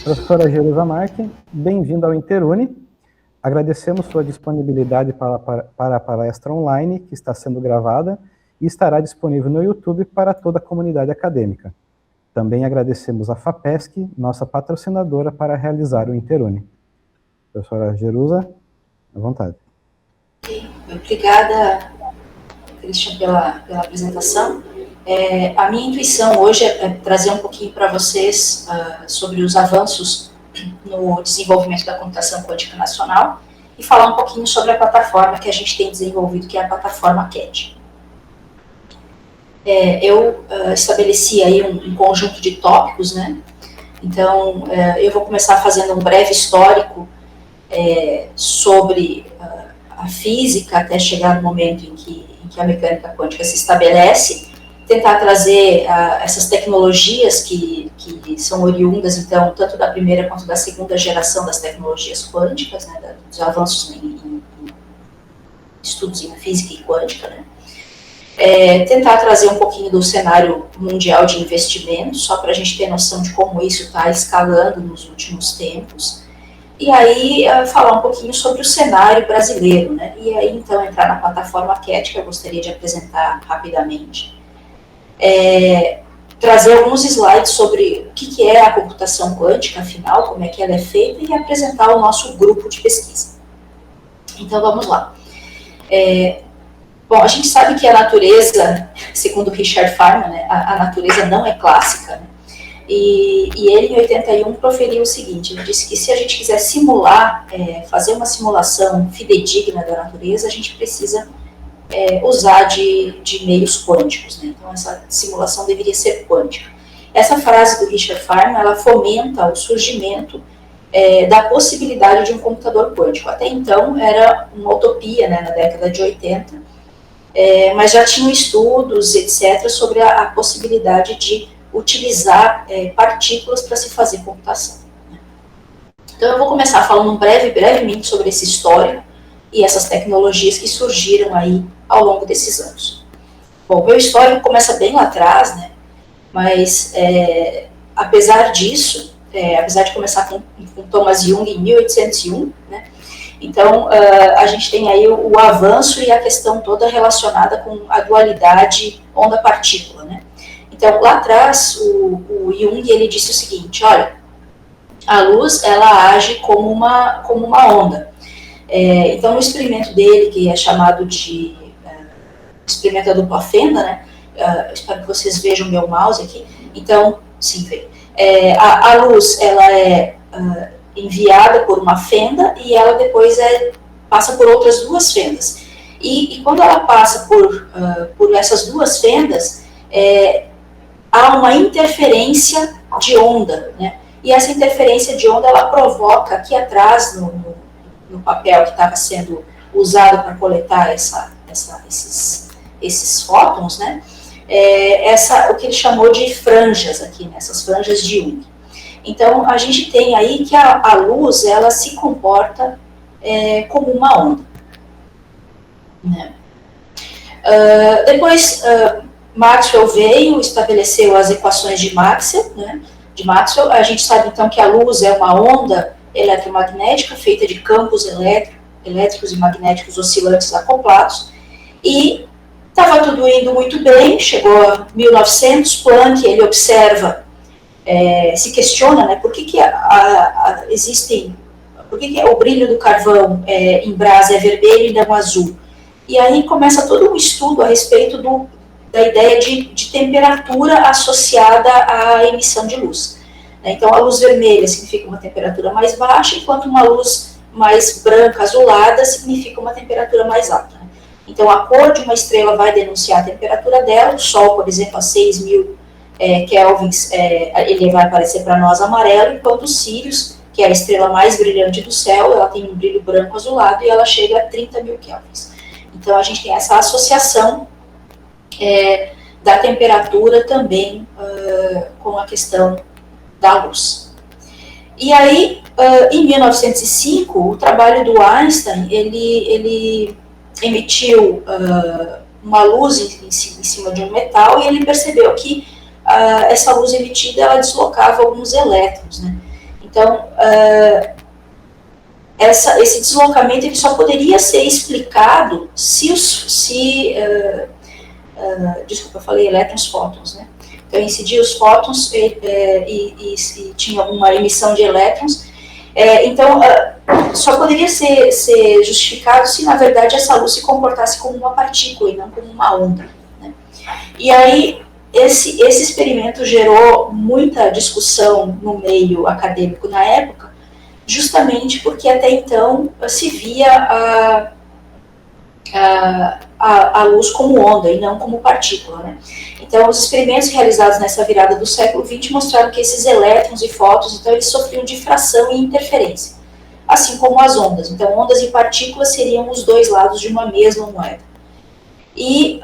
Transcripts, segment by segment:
Professora Jerusa Marque, bem-vinda ao Interuni. Agradecemos sua disponibilidade para a palestra online, que está sendo gravada e estará disponível no YouTube para toda a comunidade acadêmica. Também agradecemos a FAPESC, nossa patrocinadora, para realizar o Interuni. Professora Jerusa, à vontade. Obrigada, Christian, pela apresentação. A minha intuição hoje é trazer um pouquinho para vocês sobre os avanços no desenvolvimento da computação quântica nacional e falar um pouquinho sobre a plataforma que a gente tem desenvolvido, que é a plataforma CAD. Eu estabeleci aí um conjunto de tópicos, né? Então, eu vou começar fazendo um breve histórico sobre a física até chegar no momento em que a mecânica quântica se estabelece, tentar trazer essas tecnologias que são oriundas, então, tanto da primeira quanto da segunda geração das tecnologias quânticas, né, dos avanços em estudos em física e quântica, né, tentar trazer um pouquinho do cenário mundial de investimento, só para a gente ter noção de como isso está escalando nos últimos tempos, e aí falar um pouquinho sobre o cenário brasileiro, né, e aí então entrar na plataforma CAD, que eu gostaria de apresentar rapidamente. Trazer alguns slides sobre o que é a computação quântica, afinal, como é que ela é feita, e apresentar o nosso grupo de pesquisa. Então, vamos lá. Bom, a gente sabe que a natureza, segundo Richard Feynman, né, a natureza não é clássica, né, e ele, em 81, proferiu o seguinte, ele disse que se a gente quiser simular, fazer uma simulação fidedigna da natureza, a gente precisa usar de meios quânticos, né? Então essa simulação deveria ser quântica. Essa frase do Richard Feynman, ela fomenta o surgimento da possibilidade de um computador quântico. Até então era uma utopia, né, na década de 80, mas já tinham estudos, etc., sobre a possibilidade de utilizar partículas para se fazer computação, né? Então eu vou começar falando brevemente sobre esse histórico e essas tecnologias que surgiram aí ao longo desses anos. Bom, meu histórico começa bem lá atrás, né, mas apesar disso, apesar de começar com Thomas Jung em 1801, né, então a gente tem aí o avanço e a questão toda relacionada com a dualidade onda-partícula, né. Então, lá atrás, o Jung, ele disse o seguinte, olha, a luz, ela age como uma onda. Então, no experimento dele, que é chamado de experimento da dupla fenda, né, espero que vocês vejam meu mouse aqui, então, sim, vê. A luz, ela é enviada por uma fenda e ela depois passa por outras duas fendas. E quando ela passa por essas duas fendas, há uma interferência de onda, né, e essa interferência de onda, ela provoca aqui atrás, no papel que estava sendo usado para coletar esses fótons, né, o que ele chamou de franjas aqui, né, essas franjas de Jung. Então, a gente tem aí que a luz, ela se comporta como uma onda, né. Depois, Maxwell veio, estabeleceu as equações de Maxwell, né, a gente sabe então que a luz é uma onda eletromagnética feita de campos elétricos e magnéticos oscilantes acoplados, e estava tudo indo muito bem, chegou a 1900, Planck, ele observa, se questiona, né, por que o brilho do carvão em brasa é vermelho e não azul, e aí começa todo um estudo a respeito da ideia de temperatura associada à emissão de luz. Então, a luz vermelha significa uma temperatura mais baixa, enquanto uma luz mais branca, azulada, significa uma temperatura mais alta. Então, a cor de uma estrela vai denunciar a temperatura dela, o Sol, por exemplo, a 6.000 kelvins, ele vai aparecer para nós amarelo, enquanto o Sirius, que é a estrela mais brilhante do céu, ela tem um brilho branco azulado e ela chega a 30.000 kelvins. Então, a gente tem essa associação da temperatura também com a questão da luz. E aí, em 1905, o trabalho do Einstein, ele emitiu uma luz em cima de um metal e ele percebeu que essa luz emitida, ela deslocava alguns elétrons, né? Então, esse deslocamento ele só poderia ser explicado desculpa, eu falei elétrons, fótons, né? Então, incidia os fótons e tinha uma emissão de elétrons. Então, só poderia ser justificado se, na verdade, essa luz se comportasse como uma partícula e não como uma onda, né? E aí, esse experimento gerou muita discussão no meio acadêmico na época, justamente porque até então se via a luz como onda e não como partícula, né? Então, os experimentos realizados nessa virada do século XX mostraram que esses elétrons e fótons, então, eles sofriam difração e interferência, assim como as ondas. Então, ondas e partículas seriam os dois lados de uma mesma moeda. E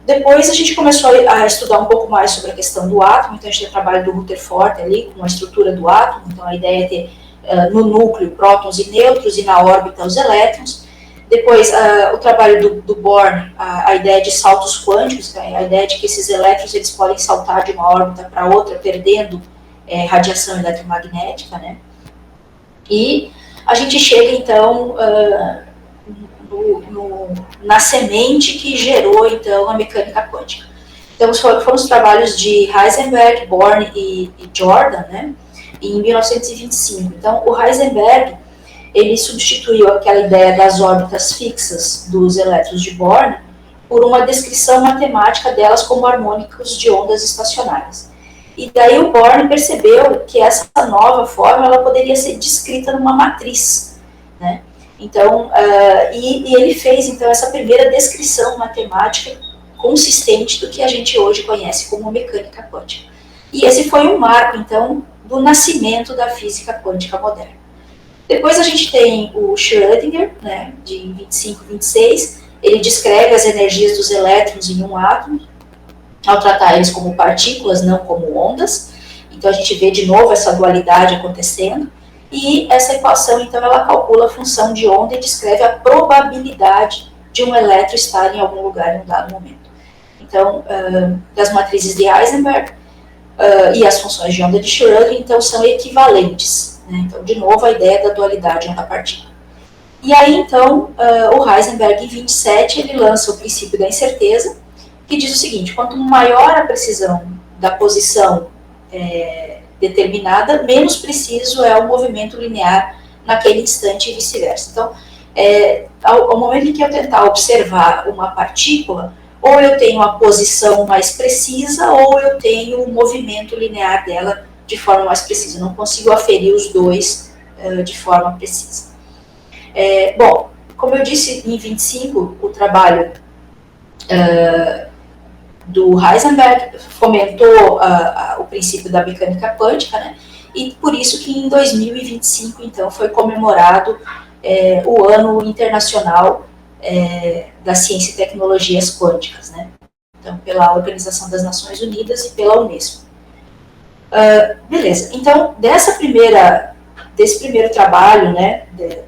depois a gente começou a estudar um pouco mais sobre a questão do átomo. Então, a gente tem o trabalho do Rutherford ali, com a estrutura do átomo. Então, a ideia é ter no núcleo prótons e nêutrons e na órbita os elétrons. Depois, o trabalho do Born, a ideia de saltos quânticos, a ideia de que esses elétrons eles podem saltar de uma órbita para outra, perdendo radiação eletromagnética, né? E a gente chega, então, na semente que gerou, então, a mecânica quântica. Então, foram os trabalhos de Heisenberg, Born e Jordan, né? Em 1925. Então, o Heisenberg, ele substituiu aquela ideia das órbitas fixas dos elétrons de Born por uma descrição matemática delas como harmônicos de ondas estacionárias. E daí o Born percebeu que essa nova forma ela poderia ser descrita numa matriz, né? Então, e ele fez então essa primeira descrição matemática consistente do que a gente hoje conhece como mecânica quântica. E esse foi um marco, então, do nascimento da física quântica moderna. Depois a gente tem o Schrödinger, né, de 25, 26, ele descreve as energias dos elétrons em um átomo, ao tratar eles como partículas, não como ondas. Então a gente vê de novo essa dualidade acontecendo, e essa equação, então, ela calcula a função de onda e descreve a probabilidade de um elétron estar em algum lugar em um dado momento. Então, das matrizes de Heisenberg e as funções de onda de Schrödinger, então, são equivalentes. Então, de novo, a ideia da dualidade onda-partícula. E aí, então, o Heisenberg, em 27, ele lança o princípio da incerteza, que diz o seguinte: quanto maior a precisão da posição determinada, menos preciso é o movimento linear naquele instante e vice-versa. Então, ao momento em que eu tentar observar uma partícula, ou eu tenho a posição mais precisa, ou eu tenho o movimento linear dela de forma mais precisa. Eu não consigo aferir os dois de forma precisa. Bom, como eu disse, em 25, o trabalho do Heisenberg fomentou o princípio da mecânica quântica, né? E por isso que em 2025, então, foi comemorado o Ano Internacional da Ciência e Tecnologias Quânticas, né? Então, pela Organização das Nações Unidas e pela Unesco. Beleza, então, desse primeiro trabalho, né,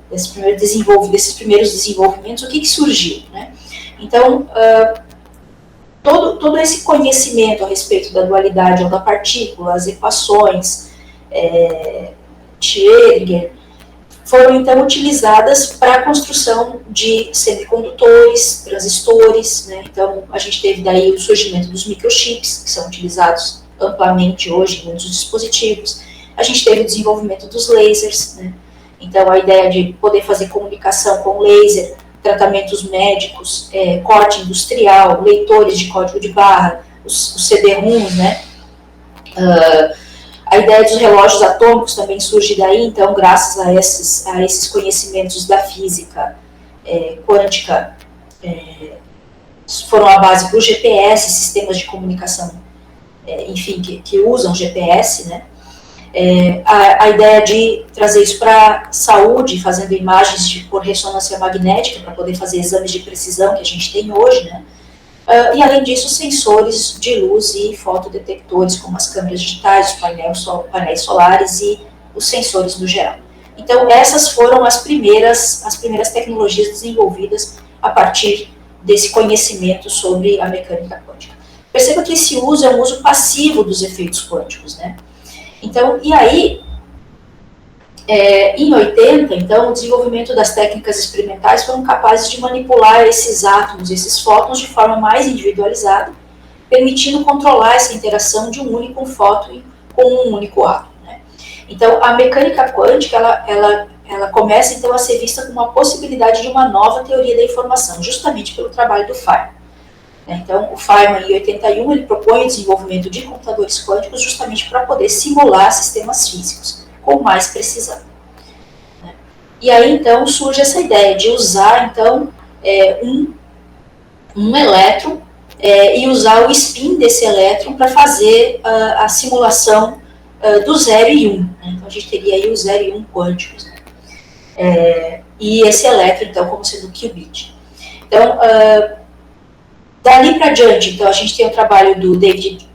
desses primeiros desenvolvimentos, o que surgiu, né? Então, todo esse conhecimento a respeito da dualidade ou da partícula, as equações, Schrödinger, foram então utilizadas para a construção de semicondutores, transistores, né? Então, a gente teve daí o surgimento dos microchips, que são utilizados amplamente hoje em muitos dispositivos. A gente teve o desenvolvimento dos lasers, né? Então, a ideia de poder fazer comunicação com laser, tratamentos médicos, corte industrial, leitores de código de barra, os CD-ROMs, né? A ideia dos relógios atômicos também surge daí, então, graças a esses conhecimentos da física quântica, foram a base para o GPS, sistemas de comunicação, enfim, que usam GPS, né? A ideia de trazer isso para a saúde, fazendo imagens por ressonância magnética, para poder fazer exames de precisão que a gente tem hoje, né? E além disso, sensores de luz e fotodetectores, como as câmeras digitais, os painéis solares e os sensores no geral. Então, essas foram as primeiras tecnologias desenvolvidas a partir desse conhecimento sobre a mecânica quântica. Perceba que esse uso é um uso passivo dos efeitos quânticos, né? Então, e aí, Em 80, então, o desenvolvimento das técnicas experimentais foram capazes de manipular esses átomos, esses fótons, de forma mais individualizada, permitindo controlar essa interação de um único fóton com um único átomo, né? Então, a mecânica quântica, ela começa, então, a ser vista como uma possibilidade de uma nova teoria da informação, justamente pelo trabalho do Feynman. Então, o Feynman, em 81, ele propõe o desenvolvimento de computadores quânticos justamente para poder simular sistemas físicos com mais precisão. E aí, então, surge essa ideia de usar, então, um elétron e usar o spin desse elétron para fazer a simulação do 0 e 1. Então, a gente teria aí o 0 e 1 quânticos. E esse elétron, então, como sendo o qubit. Então, dali para diante, então, a gente tem o trabalho do David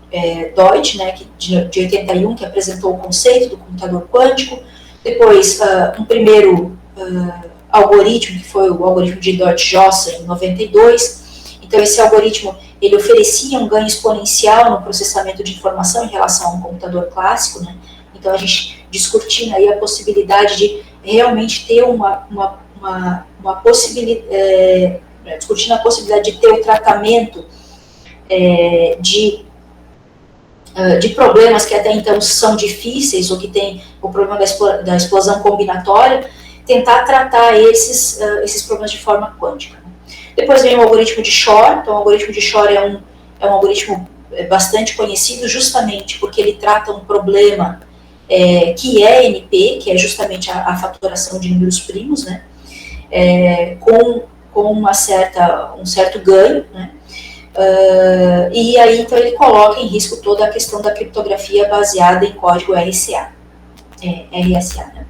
Deutsch, né, de 81, que apresentou o conceito do computador quântico. Depois, um primeiro algoritmo, que foi o algoritmo de Deutsch-Jossa, em 92. Então, esse algoritmo, ele oferecia um ganho exponencial no processamento de informação em relação a um computador clássico, né? Então, a gente discutindo aí a possibilidade de realmente ter uma possibilidade, discutindo a possibilidade de ter o tratamento de problemas que até então são difíceis, ou que tem o problema da explosão combinatória, tentar tratar esses problemas de forma quântica. Depois vem o algoritmo de Shor. Então, o algoritmo de Shor é um algoritmo bastante conhecido, justamente porque ele trata um problema que é NP, que é justamente a fatoração de números primos, né, com um certo ganho, né. E aí, então, ele coloca em risco toda a questão da criptografia baseada em código RSA, né.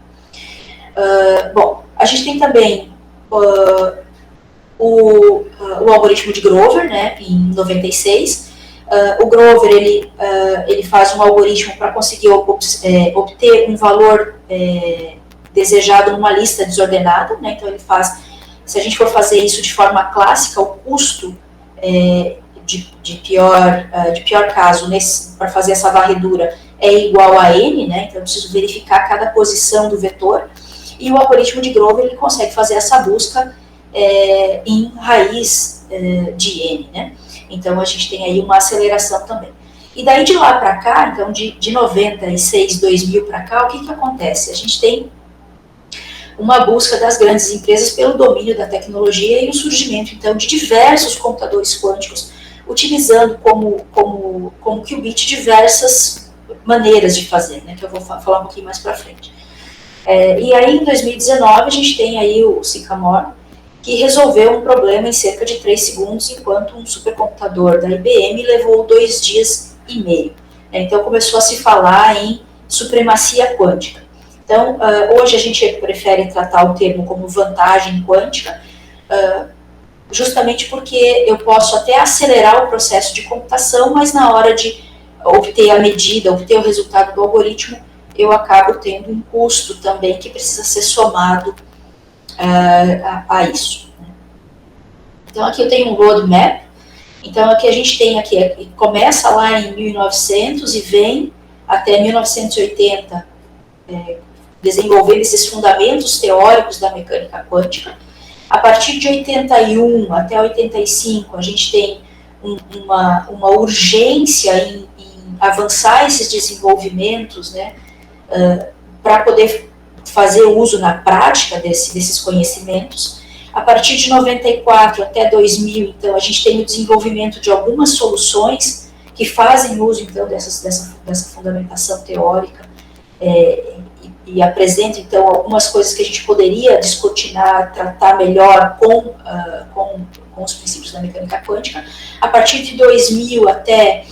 Bom, a gente tem também o algoritmo de Grover, né, em 96. O Grover, ele faz um algoritmo para conseguir obter um valor desejado numa lista desordenada, né. Então, ele faz, se a gente for fazer isso de forma clássica, o custo de pior caso, para fazer essa varredura, é igual a n, né. Então, eu preciso verificar cada posição do vetor. E o algoritmo de Grover, ele consegue fazer essa busca em raiz de n, né? Então, a gente tem aí uma aceleração também. E daí, de lá para cá, então, de 96, 2000 para cá, o que acontece? A gente tem uma busca das grandes empresas pelo domínio da tecnologia e o surgimento, então, de diversos computadores quânticos, utilizando como qubit diversas maneiras de fazer, né? Que eu vou falar um pouquinho mais para frente. E aí, em 2019, a gente tem aí o Sycamore, que resolveu um problema em cerca de 3 segundos, enquanto um supercomputador da IBM levou 2 dias e meio. Então, começou a se falar em supremacia quântica. Então, hoje a gente prefere tratar o termo como vantagem quântica, justamente porque eu posso até acelerar o processo de computação, mas na hora de obter a medida, obter o resultado do algoritmo, eu acabo tendo um custo também que precisa ser somado a isso. Então, aqui eu tenho um roadmap. Então, aqui a gente tem, começa lá em 1900 e vem até 1980, desenvolvendo esses fundamentos teóricos da mecânica quântica. A partir de 81 até 85, a gente tem uma urgência em avançar esses desenvolvimentos, né, para poder fazer uso na prática desses conhecimentos. A partir de 94 até 2000, então, a gente tem o desenvolvimento de algumas soluções que fazem uso, então, dessa fundamentação teórica e apresentam, então, algumas coisas que a gente poderia descortinar, tratar melhor com os princípios da mecânica quântica. A partir de 2000 até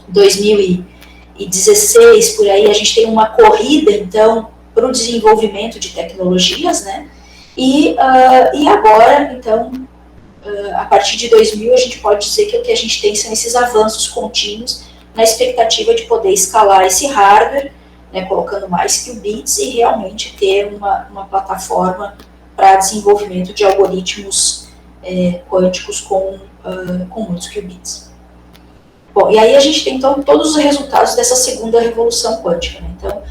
2016, por aí, a gente tem uma corrida, então, para o desenvolvimento de tecnologias, né? E agora, então, a partir de 2000, a gente pode dizer que o que a gente tem são esses avanços contínuos na expectativa de poder escalar esse hardware, né, colocando mais qubits e realmente ter uma plataforma para desenvolvimento de algoritmos quânticos com muitos qubits. Bom, e aí a gente tem, então, todos os resultados dessa segunda revolução quântica, né? Então,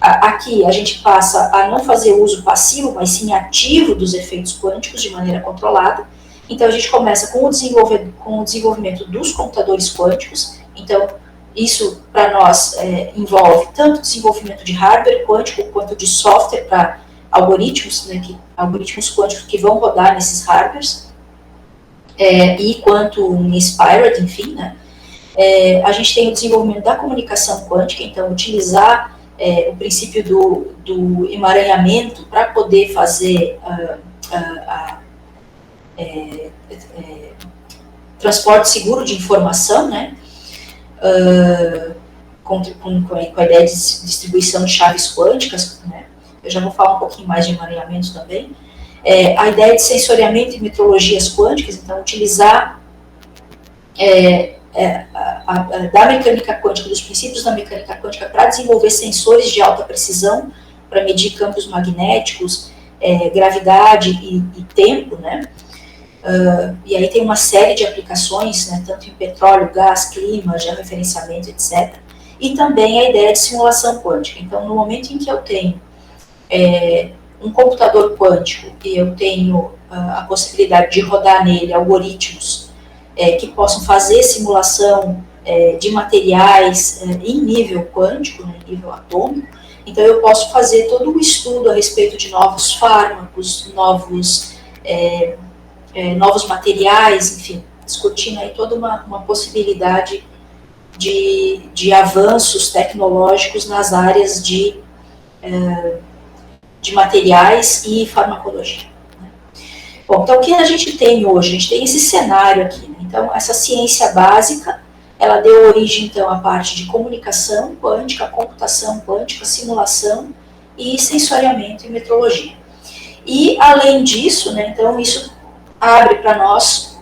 Aqui a gente passa a não fazer uso passivo, mas sim ativo dos efeitos quânticos de maneira controlada. Então a gente começa com o desenvolvimento dos computadores quânticos. Então isso para nós envolve tanto desenvolvimento de hardware quântico quanto de software para algoritmos, né, algoritmos quânticos que vão rodar nesses hardwares, e quanto em Inspired, enfim, né. A gente tem o desenvolvimento da comunicação quântica, então utilizar o princípio do emaranhamento para poder fazer transporte seguro de informação, né, com a ideia de distribuição de chaves quânticas, né. Eu já vou falar um pouquinho mais de emaranhamento também. A ideia de sensoriamento e metrologias quânticas, então utilizar da mecânica quântica, dos princípios da mecânica quântica para desenvolver sensores de alta precisão, para medir campos magnéticos, gravidade e tempo, né? E aí tem uma série de aplicações, né, tanto em petróleo, gás, clima, georreferenciamento, etc. E também a ideia de simulação quântica. Então, no momento em que eu tenho um computador quântico e eu tenho a possibilidade de rodar nele algoritmos que possam fazer simulação de materiais em nível quântico, né, em nível atômico, então eu posso fazer todo um estudo a respeito de novos fármacos, novos materiais, enfim, discutindo aí toda uma possibilidade de avanços tecnológicos nas áreas de materiais e farmacologia. Né? Bom, então o que a gente tem hoje? A gente tem esse cenário aqui, né? Então essa ciência básica, ela deu origem então à parte de comunicação quântica, computação quântica, simulação e sensoriamento e metrologia. E além disso, né, então isso abre para nós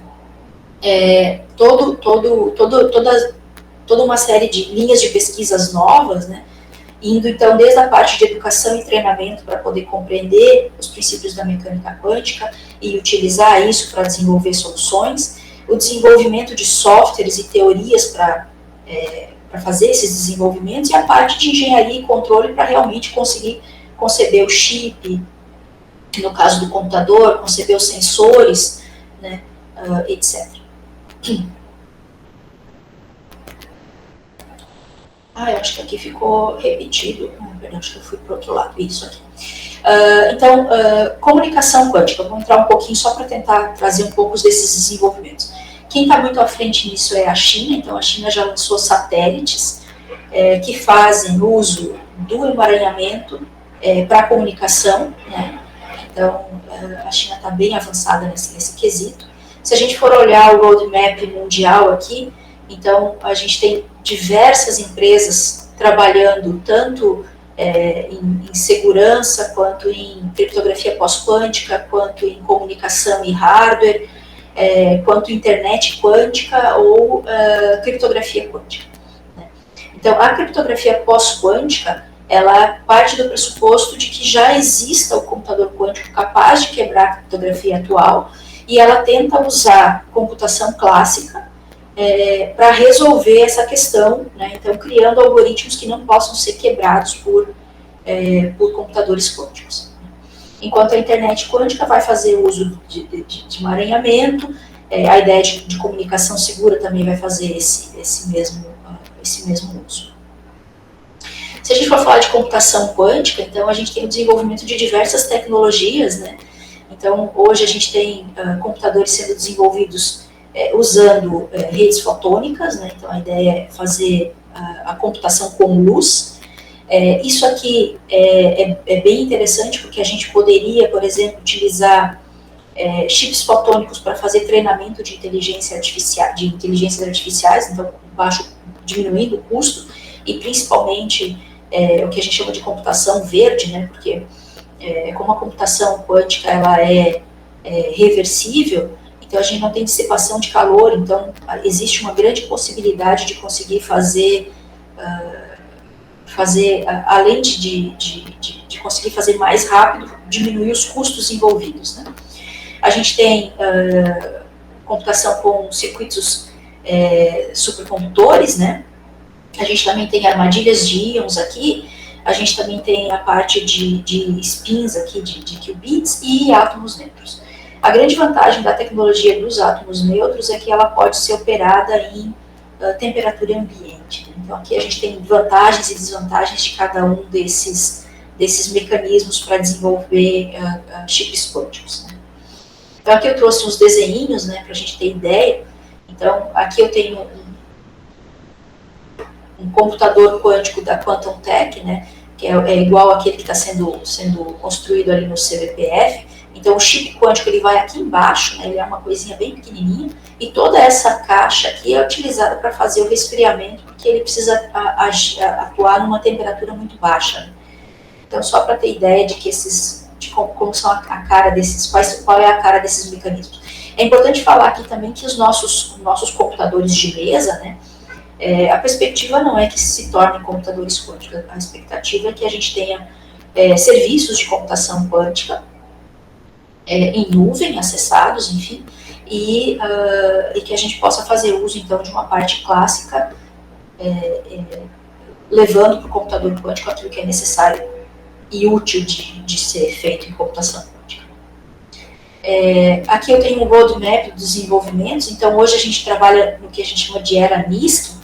toda uma série de linhas de pesquisas novas, né, indo então desde a parte de educação e treinamento para poder compreender os princípios da mecânica quântica e utilizar isso para desenvolver soluções, o desenvolvimento de softwares e teorias para fazer esses desenvolvimentos, e a parte de engenharia e controle para realmente conseguir conceber o chip, no caso do computador, conceber os sensores, né, etc. Eu acho que aqui ficou repetido. Perdão, acho que eu fui para o outro lado. Isso aqui. Então, comunicação quântica. Vou entrar um pouquinho só para tentar trazer um pouco desses desenvolvimentos. Quem está muito à frente nisso é a China. Então, a China já lançou satélites que fazem uso do emaranhamento para a comunicação, né? Então, a China está bem avançada nesse quesito. Se a gente for olhar o roadmap mundial aqui, então a gente tem diversas empresas trabalhando tanto em segurança, quanto em criptografia pós-quântica, quanto em comunicação e hardware, quanto internet quântica ou criptografia quântica. Né? Então, a criptografia pós-quântica, ela parte do pressuposto de que já exista o computador quântico capaz de quebrar a criptografia atual, e ela tenta usar computação clássica para resolver essa questão, né? Então criando algoritmos que não possam ser quebrados por computadores quânticos. Enquanto a internet quântica vai fazer uso de emaranhamento, a ideia de comunicação segura também vai fazer esse mesmo uso. Se a gente for falar de computação quântica, então a gente tem o desenvolvimento de diversas tecnologias, né? Então, hoje a gente tem computadores sendo desenvolvidos usando redes fotônicas, né? Então a ideia é fazer a computação com luz. Isso aqui é bem interessante, porque a gente poderia, por exemplo, utilizar chips fotônicos para fazer treinamento de inteligências artificiais, então diminuindo o custo, e principalmente o que a gente chama de computação verde, né? Porque como a computação quântica ela é reversível, então a gente não tem dissipação de calor, então existe uma grande possibilidade de conseguir fazer além de conseguir fazer mais rápido, diminuir os custos envolvidos, né? A gente tem computação com circuitos supercondutores, né? A gente também tem armadilhas de íons aqui. A gente também tem a parte de spins aqui, de qubits e átomos neutros. A grande vantagem da tecnologia dos átomos neutros é que ela pode ser operada em temperatura ambiente. Então, aqui a gente tem vantagens e desvantagens de cada um desses mecanismos para desenvolver chips quânticos, né? Então, aqui eu trouxe uns desenhinhos, né, para a gente ter ideia. Então, aqui eu tenho um computador quântico da Quantum Tech, né, que é igual àquele que está sendo construído ali no CBPF. Então, o chip quântico ele vai aqui embaixo, né, ele é uma coisinha bem pequenininha, e toda essa caixa aqui é utilizada para fazer o resfriamento, porque ele precisa atuar numa temperatura muito baixa, né? Então, só para ter ideia de que como são a cara qual é a cara desses mecanismos. É importante falar aqui também que os nossos computadores de mesa, né, a perspectiva não é que se tornem computadores quânticos, a expectativa é que a gente tenha serviços de computação quântica em nuvem, acessados, enfim, e que a gente possa fazer uso, então, de uma parte clássica, levando para o computador quântico aquilo que é necessário e útil de ser feito em computação quântica. Aqui eu tenho um roadmap dos desenvolvimentos. Então, hoje a gente trabalha no que a gente chama de era NISQ.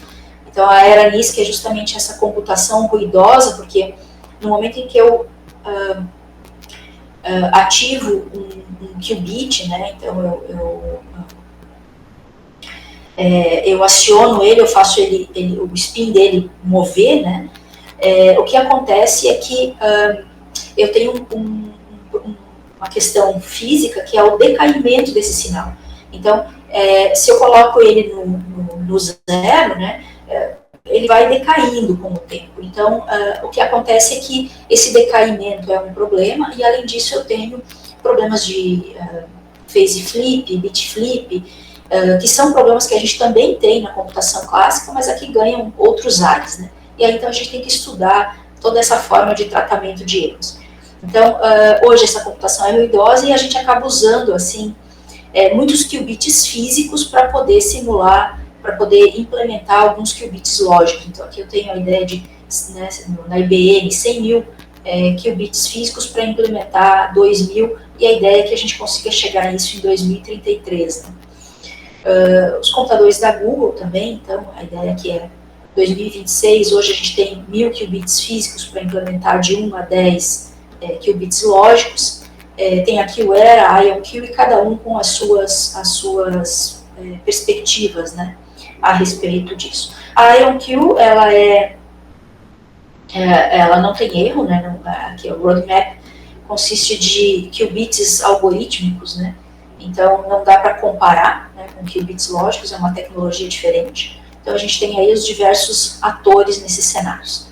Então, a era NISQ é justamente essa computação ruidosa, porque no momento em que eu ativo um qubit, né, então eu aciono ele, eu faço o spin dele mover, né, o que acontece é que eu tenho uma questão física que é o decaimento desse sinal. Então, se eu coloco ele no zero, né, ele vai decaindo com o tempo. Então, o que acontece é que esse decaimento é um problema, e além disso eu tenho problemas de phase flip, bit flip, que são problemas que a gente também tem na computação clássica, mas aqui ganham outros ares, né? E aí então a gente tem que estudar toda essa forma de tratamento de erros. Então, hoje essa computação é ruidosa e a gente acaba usando, assim, muitos qubits físicos para poder simular, para poder implementar alguns qubits lógicos. Então, aqui eu tenho a ideia de, né, na IBM, 100 mil qubits físicos para implementar 2.000, e a ideia é que a gente consiga chegar a isso em 2033. Né? Os computadores da Google também, então, a ideia aqui é 2026, hoje a gente tem 1.000 qubits físicos para implementar de 1 a 10 qubits lógicos. Tem aqui o ERA, a IonQ, e cada um com as suas perspectivas, né, a respeito disso. A IonQ, ela não tem erro, né, aqui o roadmap consiste de qubits algorítmicos, né, então não dá para comparar, né, com qubits lógicos, é uma tecnologia diferente. Então a gente tem aí os diversos atores nesses cenários.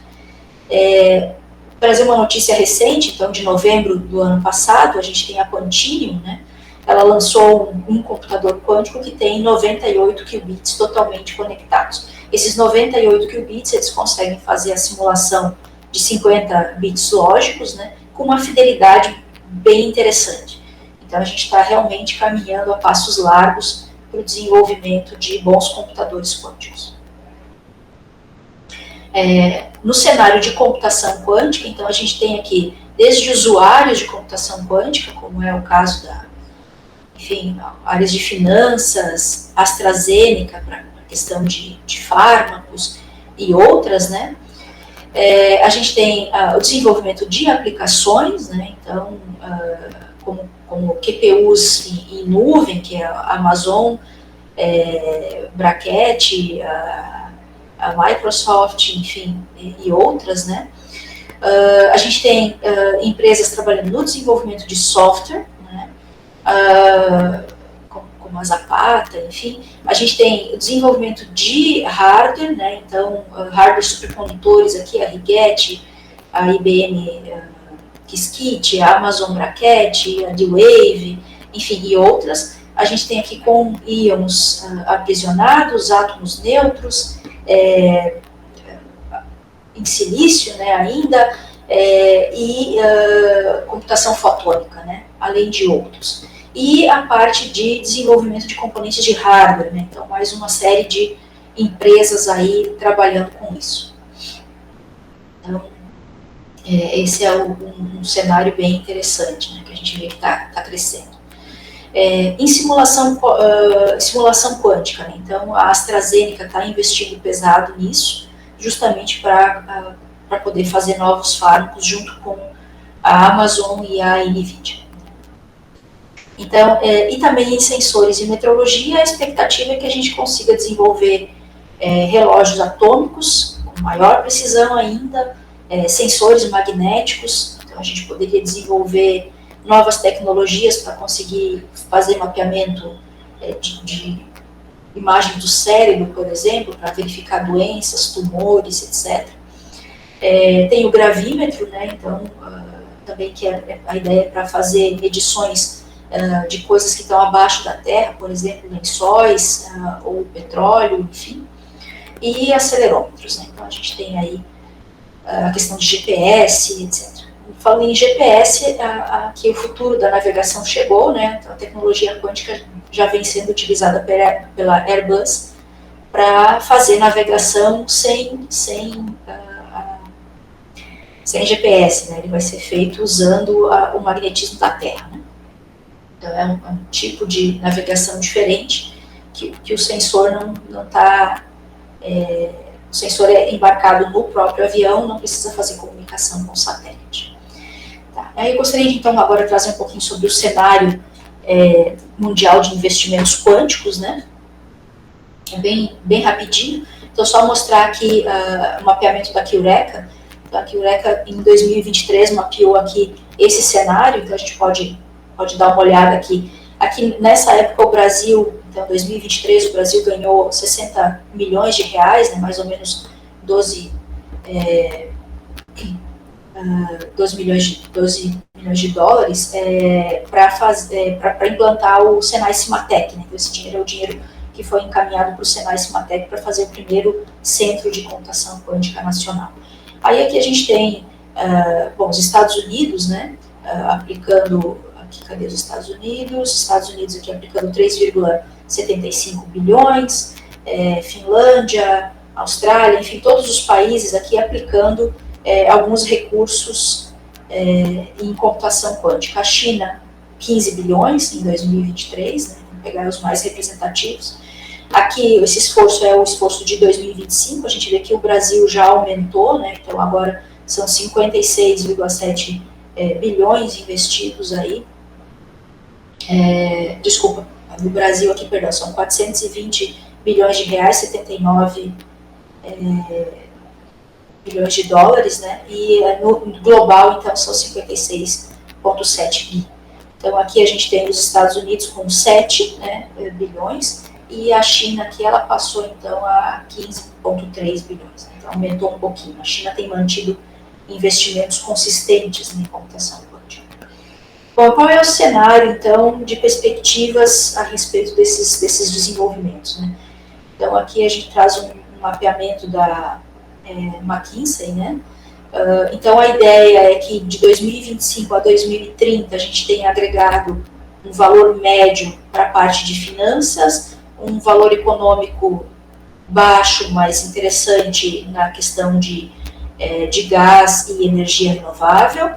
Trazer uma notícia recente, então de novembro do ano passado, a gente tem a Quantinuum, né, ela lançou um computador quântico que tem 98 qubits totalmente conectados. Esses 98 qubits, eles conseguem fazer a simulação de 50 bits lógicos, né, com uma fidelidade bem interessante. Então, a gente está realmente caminhando a passos largos para o desenvolvimento de bons computadores quânticos. No cenário de computação quântica, então, a gente tem aqui desde usuários de computação quântica, como é o caso áreas de finanças, AstraZeneca, para a questão de fármacos e outras, né? A gente tem o desenvolvimento de aplicações, né? Então, como QPUs em nuvem, que é a Amazon, Braket, a Microsoft, enfim, e outras, né? A gente tem empresas trabalhando no desenvolvimento de software, né? Como a Zapata, enfim. A gente tem o desenvolvimento de hardware, né? Então, hardware supercondutores aqui, a Rigetti, a IBM Qiskit, a Amazon Braket, a D-Wave, enfim, e outras. A gente tem aqui com íons aprisionados, átomos neutros, em silício, né, ainda, e computação fotônica, né, além de outros. E a parte de desenvolvimento de componentes de hardware, né, então mais uma série de empresas aí trabalhando com isso. Então, esse é um cenário bem interessante, né, que a gente vê que está crescendo. Em simulação quântica, né, então a AstraZeneca está investindo pesado nisso, justamente para poder fazer novos fármacos junto com a Amazon e a NVIDIA. Então, e também em sensores e metrologia, a expectativa é que a gente consiga desenvolver relógios atômicos com maior precisão ainda, sensores magnéticos. Então a gente poderia desenvolver novas tecnologias para conseguir fazer mapeamento de imagem do cérebro, por exemplo, para verificar doenças, tumores, etc. Tem o gravímetro, né, então também que a ideia é para fazer medições de coisas que estão abaixo da Terra, por exemplo, lençóis ou petróleo, enfim, e acelerômetros, né? Então a gente tem aí a questão de GPS, etc. Falando em GPS, aqui o futuro da navegação chegou, né? Então, a tecnologia quântica já vem sendo utilizada pela Airbus para fazer navegação sem GPS, né? Ele vai ser feito usando o magnetismo da Terra, né? Então é um tipo de navegação diferente que o sensor não está... o sensor é embarcado no próprio avião, não precisa fazer comunicação com o satélite. Tá. Aí eu gostaria de, então, agora trazer um pouquinho sobre o cenário mundial de investimentos quânticos, né? Bem rapidinho. Então, só mostrar aqui o mapeamento da QRECA. Então, a QRECA, em 2023, mapeou aqui esse cenário, então a gente pode dar uma olhada aqui. Aqui, nessa época, o Brasil... Então, em 2023, o Brasil ganhou 60 milhões de reais, né, mais ou menos 12 milhões de dólares, para implantar o Senai Cimatec. Né? Então, esse dinheiro é o dinheiro que foi encaminhado para o Senai Cimatec para fazer o primeiro centro de computação quântica nacional. Aí aqui a gente tem os Estados Unidos, né, aplicando... Cadê os Estados Unidos? Estados Unidos aqui aplicando 3,75 bilhões, Finlândia, Austrália, enfim, todos os países aqui aplicando alguns recursos em computação quântica. A China, 15 bilhões em 2023, né, vamos pegar os mais representativos. Aqui, esse esforço é o esforço de 2025, a gente vê que o Brasil já aumentou, né, então agora são 56,7 bilhões investidos aí. Desculpa, no Brasil aqui, perdão, são 420 bilhões de reais, 79 bilhões de dólares, né, e no global, então, são 56,7 bi. Então, aqui a gente tem os Estados Unidos com 7 bilhões, e a China, que ela passou, então, a 15,3 bilhões, né, então aumentou um pouquinho. A China tem mantido investimentos consistentes em computação quântica. Bom, qual é o cenário, então, de perspectivas a respeito desses desenvolvimentos, né? Então, aqui a gente traz um mapeamento da McKinsey, né? Então, a ideia é que de 2025 a 2030 a gente tenha agregado um valor médio para a parte de finanças, um valor econômico baixo, mas interessante na questão de gás e energia renovável,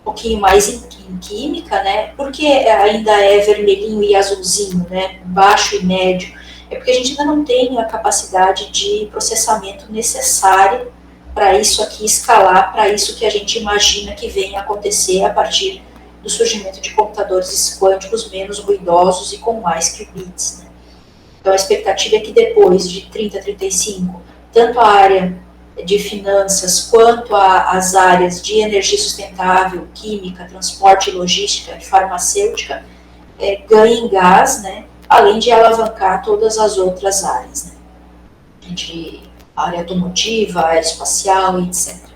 um pouquinho mais em química, né? Porque ainda é vermelhinho e azulzinho, né? Baixo e médio. É porque a gente ainda não tem a capacidade de processamento necessária para isso aqui escalar, para isso que a gente imagina que venha acontecer a partir do surgimento de computadores quânticos menos ruidosos e com mais qubits, né? Então a expectativa é que depois de 30 a 35, tanto a área de finanças, quanto as áreas de energia sustentável, química, transporte e logística e farmacêutica ganhem gás, né, além de alavancar todas as outras áreas, né, de área automotiva, aeroespacial e etc.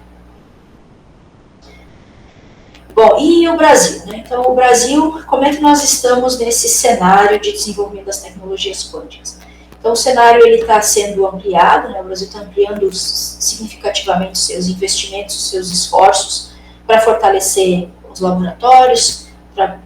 Bom, e o Brasil, né? Então, o Brasil, como é que nós estamos nesse cenário de desenvolvimento das tecnologias quânticas? Então, o cenário está sendo ampliado, né? O Brasil está ampliando significativamente seus investimentos, seus esforços para fortalecer os laboratórios, para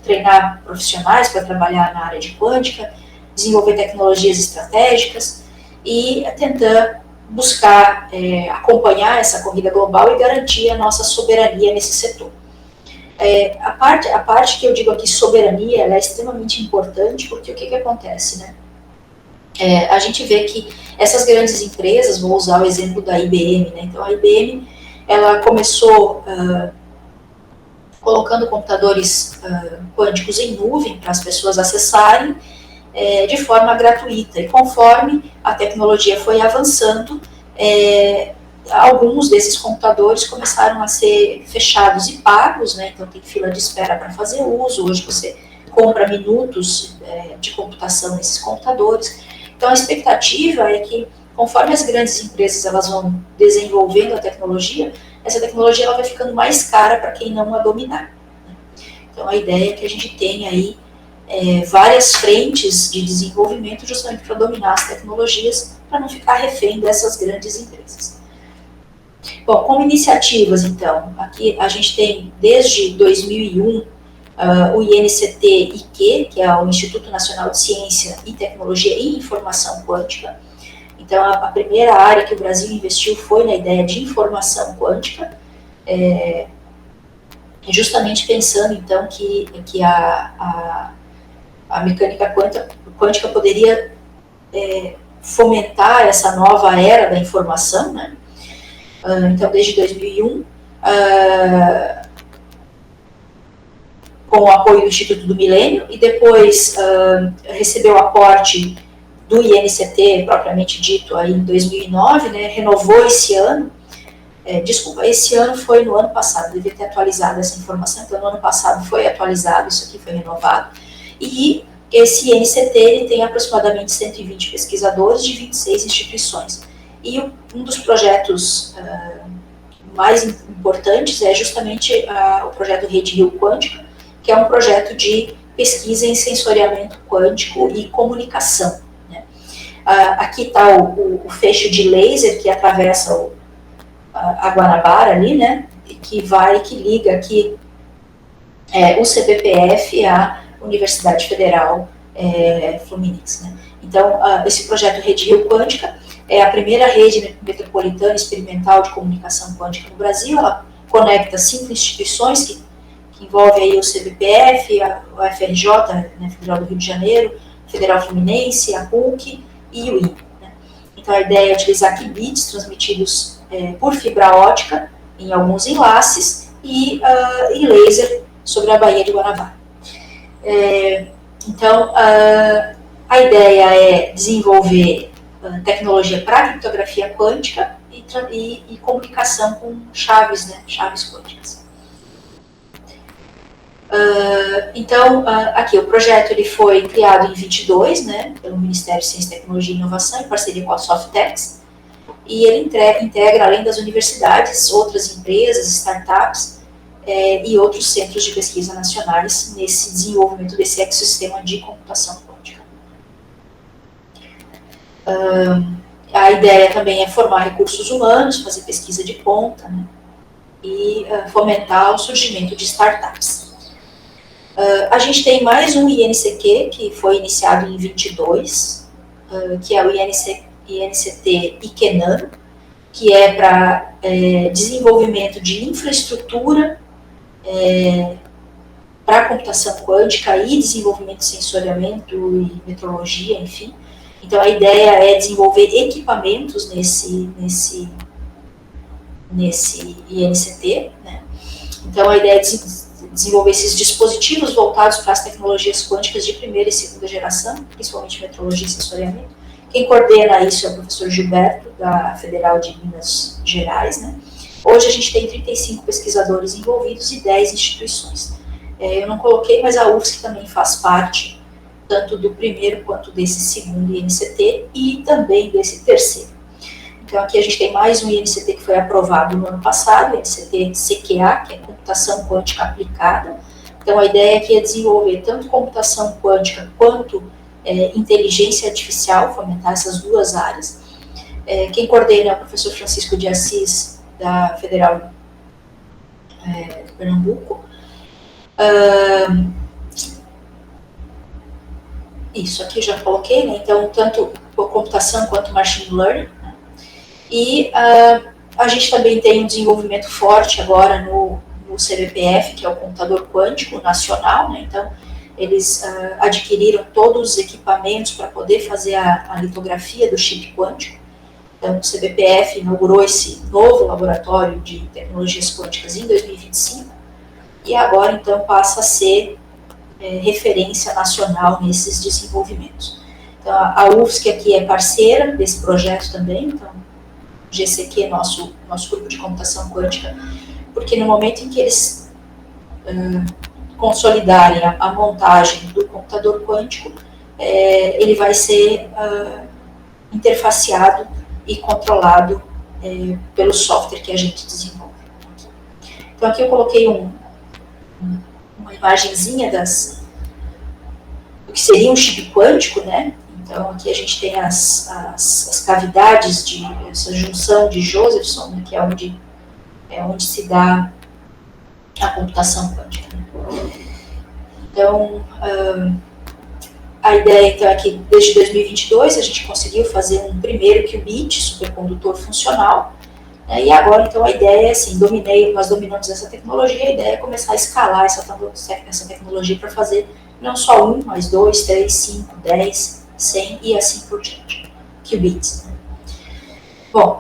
treinar profissionais para trabalhar na área de quântica, desenvolver tecnologias estratégicas e tentar buscar acompanhar essa corrida global e garantir a nossa soberania nesse setor. A parte que eu digo aqui, soberania, ela é extremamente importante, porque o que acontece, né? A gente vê que essas grandes empresas, vou usar o exemplo da IBM, né? Então a IBM, ela começou colocando computadores quânticos em nuvem para as pessoas acessarem de forma gratuita, e conforme a tecnologia foi avançando, alguns desses computadores começaram a ser fechados e pagos, né? Então tem fila de espera para fazer uso, hoje você compra minutos de computação nesses computadores. Então a expectativa é que, conforme as grandes empresas elas vão desenvolvendo a tecnologia, essa tecnologia ela vai ficando mais cara para quem não a dominar. Então a ideia é que a gente tenha aí várias frentes de desenvolvimento justamente para dominar as tecnologias, para não ficar refém dessas grandes empresas. Bom, como iniciativas, então, aqui a gente tem desde 2001 o INCT-IQ, que é o Instituto Nacional de Ciência e Tecnologia e Informação Quântica. Então, a primeira área que o Brasil investiu foi na ideia de informação quântica, justamente pensando, então, que a mecânica quântica poderia fomentar essa nova era da informação, né? Então, desde 2001, com o apoio do Instituto do Milênio, e depois recebeu aporte do INCT, propriamente dito, aí em 2009, né, renovou esse ano. Esse ano foi no ano passado, devia ter atualizado essa informação, então no ano passado foi atualizado, isso aqui foi renovado, e esse INCT ele tem aproximadamente 120 pesquisadores de 26 instituições. E um dos projetos mais importantes é justamente o projeto Rede Rio Quântica, que é um projeto de pesquisa em sensoriamento quântico e comunicação, né? Aqui está o feixe de laser que atravessa a Guanabara ali, né? Que liga aqui o CBPF à Universidade Federal Fluminense, né? Então, esse projeto Rede Rio Quântica é a primeira rede metropolitana experimental de comunicação quântica no Brasil. Ela conecta 5 instituições que envolve aí o CBPF, o FRJ, né, Federal do Rio de Janeiro, Federal Fluminense, a PUC e o INPE, né? Então a ideia é utilizar qubits transmitidos por fibra ótica em alguns enlaces e laser sobre a Baía de Guanabara. Então a ideia é desenvolver tecnologia para criptografia quântica e comunicação com chaves, né, chaves quânticas. Então, aqui o projeto ele foi criado em 22, né, pelo Ministério de Ciência, Tecnologia e Inovação, em parceria com a Softex, e ele integra, além das universidades, outras empresas, startups e outros centros de pesquisa nacionais nesse desenvolvimento desse ecossistema de computação quântica. A ideia também é formar recursos humanos, fazer pesquisa de ponta, né, e fomentar o surgimento de startups. A gente tem mais um INCQ, que foi iniciado em 22, que é o INCT-IQNANO, que é para desenvolvimento de infraestrutura para computação quântica e desenvolvimento de sensoriamento e metrologia, enfim. Então, a ideia é desenvolver equipamentos nesse INCT, né? Então, a ideia é desenvolver esses dispositivos voltados para as tecnologias quânticas de primeira e segunda geração, principalmente metrologia e sensoriamento. Quem coordena isso é o professor Gilberto, da Federal de Minas Gerais, né? Hoje a gente tem 35 pesquisadores envolvidos e 10 instituições. Eu não coloquei, mas a UFSC também faz parte, tanto do primeiro quanto desse segundo INCT e também desse terceiro. Então, aqui a gente tem mais um INCT que foi aprovado no ano passado, o INCT-CQA, que é Computação Quântica Aplicada. Então, a ideia aqui é desenvolver tanto computação quântica quanto inteligência artificial, fomentar essas duas áreas. Quem coordena é o professor Francisco de Assis, da Federal de Pernambuco. Isso aqui já coloquei, né? Então, tanto computação quanto machine learning. E a gente também tem um desenvolvimento forte agora no CBPF, que é o computador quântico nacional, né? Então, eles adquiriram todos os equipamentos para poder fazer a litografia do chip quântico. Então, o CBPF inaugurou esse novo laboratório de tecnologias quânticas em 2025 e agora, então, passa a ser referência nacional nesses desenvolvimentos. Então, a UFSC aqui é parceira desse projeto também, então, o GCQ, nosso grupo de computação quântica, porque no momento em que eles consolidarem a montagem do computador quântico, ele vai ser interfaceado e controlado pelo software que a gente desenvolve. Então aqui eu coloquei uma imagenzinha do que seria um chip quântico, né? Então aqui a gente tem as cavidades essa junção de Josephson, né, que é onde se dá a computação quântica. Então, a ideia então é que desde 2022 a gente conseguiu fazer um primeiro qubit supercondutor funcional, né, e agora então a ideia é assim, nós dominamos essa tecnologia, a ideia é começar a escalar essa tecnologia para fazer não só 1, mas 2, 3, 5, 10, 100 e assim por diante, qubits. Né. Bom,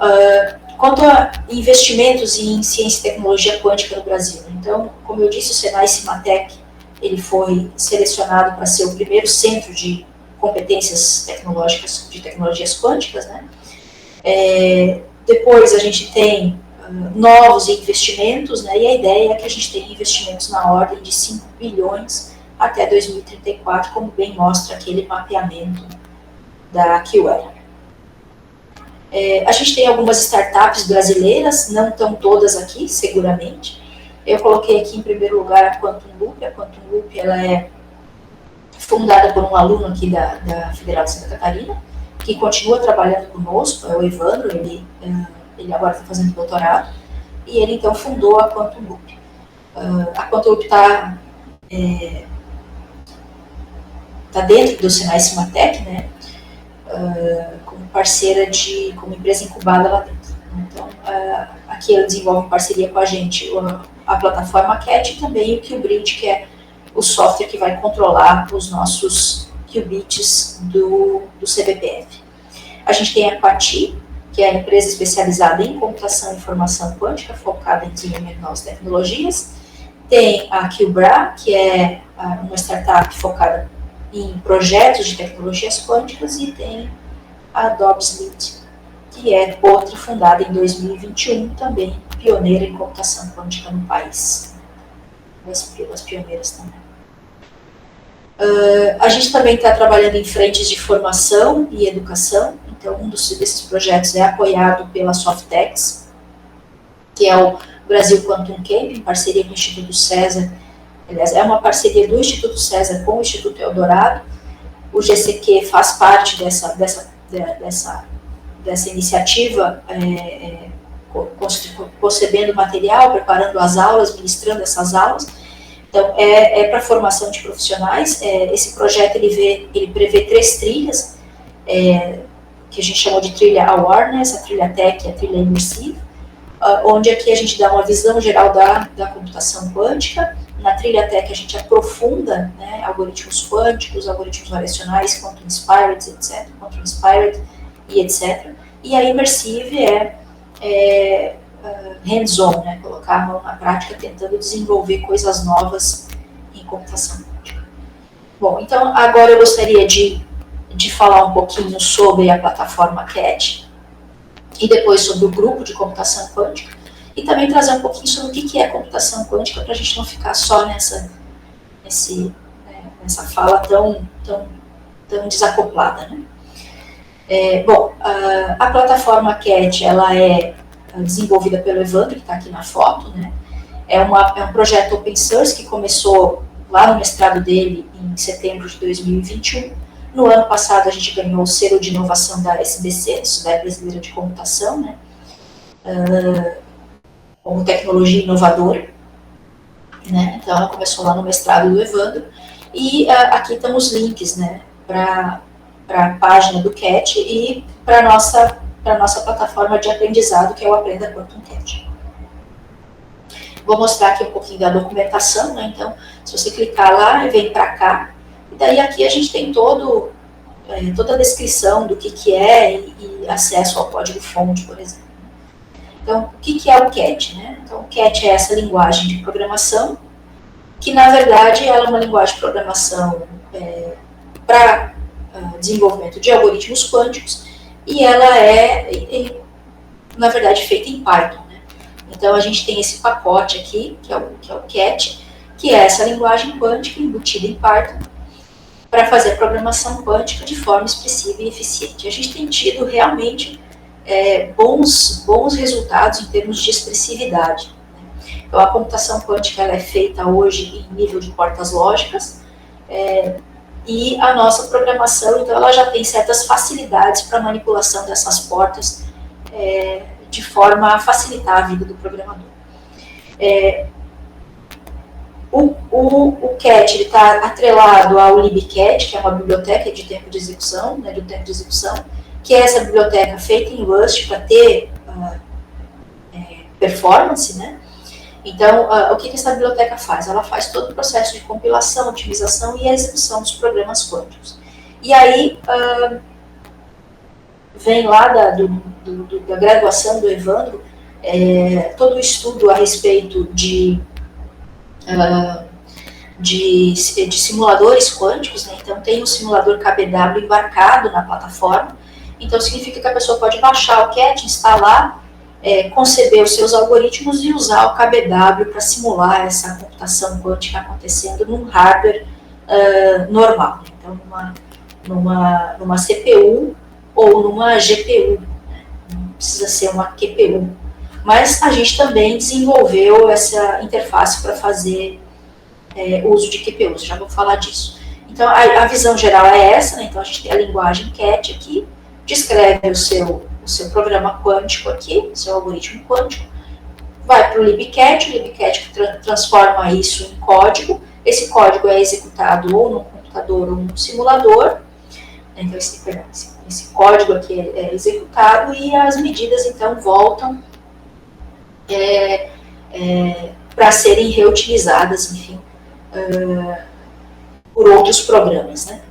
quanto a investimentos em ciência e tecnologia quântica no Brasil, então, como eu disse, o Senai Cimatec, ele foi selecionado para ser o primeiro centro de competências tecnológicas, de tecnologias quânticas, né? Depois a gente tem novos investimentos, né? E a ideia é que a gente tenha investimentos na ordem de 5 bilhões até 2034, como bem mostra aquele mapeamento da QL. A gente tem algumas startups brasileiras, não estão todas aqui, seguramente. Eu coloquei aqui em primeiro lugar a Quantum Loop. A Quantum Loop ela é fundada por um aluno aqui da Federal de Santa Catarina, que continua trabalhando conosco, é o Evandro, ele agora está fazendo doutorado, e ele então fundou a Quantum Loop. A Quantum Loop está dentro do Senai Cimatec, né? Como parceira como empresa incubada lá dentro. Então, aqui ela desenvolve em parceria com a gente a plataforma CAT e também o QBridge, que é o software que vai controlar os nossos qubits do CBPF. A gente tem a Quati, que é a empresa especializada em computação e informação quântica, focada em desenvolvimento de novas tecnologias. Tem a QBRA, que é uma startup focada em projetos de tecnologias quânticas, e tem a Dobslit, que é outra fundada em 2021, também pioneira em computação quântica no país. Das pioneiras também. A gente também está trabalhando em frentes de formação e educação, então um desses projetos é apoiado pela Softex, que é o Brasil Quantum Camp, em parceria com o Instituto César. Aliás, é uma parceria do Instituto César com o Instituto Eldorado. O GCQ faz parte dessa iniciativa, concebendo material, preparando as aulas, ministrando essas aulas. Então, é para formação de profissionais. Esse projeto ele prevê 3 trilhas, que a gente chamou de trilha Awareness, a trilha Tech e a trilha Immersive, onde aqui a gente dá uma visão geral da computação quântica. Na trilha Tech a gente aprofunda, né, algoritmos quânticos, algoritmos variacionais, quantum inspired, etc. E a Immersive é hands-on, né, colocar a mão na prática, tentando desenvolver coisas novas em computação quântica. Bom, então agora eu gostaria de falar um pouquinho sobre a plataforma CAT e depois sobre o grupo de computação quântica, e também trazer um pouquinho sobre o que é computação quântica, para a gente não ficar só nessa fala tão desacoplada, né? Bom, a plataforma CAT, ela é desenvolvida pelo Evandro, que está aqui na foto, né? É um projeto open source que começou lá no mestrado dele em setembro de 2021. No ano passado a gente ganhou o selo de inovação da SBC, Sociedade Brasileira de Computação, né? Como tecnologia inovadora, né? Então ela começou lá no mestrado do Evandro, e aqui estão os links, né, para a página do CAT e para a nossa para a nossa plataforma de aprendizado, que é o Aprenda Quantum CAT. Vou mostrar aqui um pouquinho da documentação, né? Então, se você clicar lá, vem para cá, e daí aqui a gente tem toda a descrição do que é e acesso ao código-fonte, por exemplo. Então, o que é o CAT, né? Então, o CAT é essa linguagem de programação, que, na verdade, ela é uma linguagem de programação para desenvolvimento de algoritmos quânticos, e ela na verdade, feita em Python. Né? Então, a gente tem esse pacote aqui, que é o CAT, que é essa linguagem quântica embutida em Python, para fazer programação quântica de forma expressiva e eficiente. A gente tem tido realmente bons resultados em termos de expressividade. Né? Então, a computação quântica ela é feita hoje em nível de portas lógicas, e a nossa programação, então, ela já tem certas facilidades para manipulação dessas portas de forma a facilitar a vida do programador. O CAT está atrelado ao libcat, que é uma biblioteca de tempo de execução, né, do tempo de execução, que é essa biblioteca feita em Rust para ter performance, né? Então, o que essa biblioteca faz? Ela faz todo o processo de compilação, otimização e execução dos programas quânticos. E aí, vem lá da graduação do Evandro, todo o estudo a respeito de simuladores quânticos, né? Então tem um simulador KBW embarcado na plataforma, então significa que a pessoa pode baixar o CAT, instalar, conceber os seus algoritmos e usar o KBW para simular essa computação quântica acontecendo num hardware normal, então numa CPU ou numa GPU, né? Não precisa ser uma QPU. Mas a gente também desenvolveu essa interface para fazer uso de QPUs, já vou falar disso. Então, a visão geral é essa, né? Então a gente tem a linguagem CAT aqui, descreve o seu programa quântico aqui, o seu algoritmo quântico, vai para o libcat transforma isso em código, esse código é executado ou num computador ou num simulador, então esse código aqui é executado e as medidas então voltam para serem reutilizadas, enfim, por outros programas, né?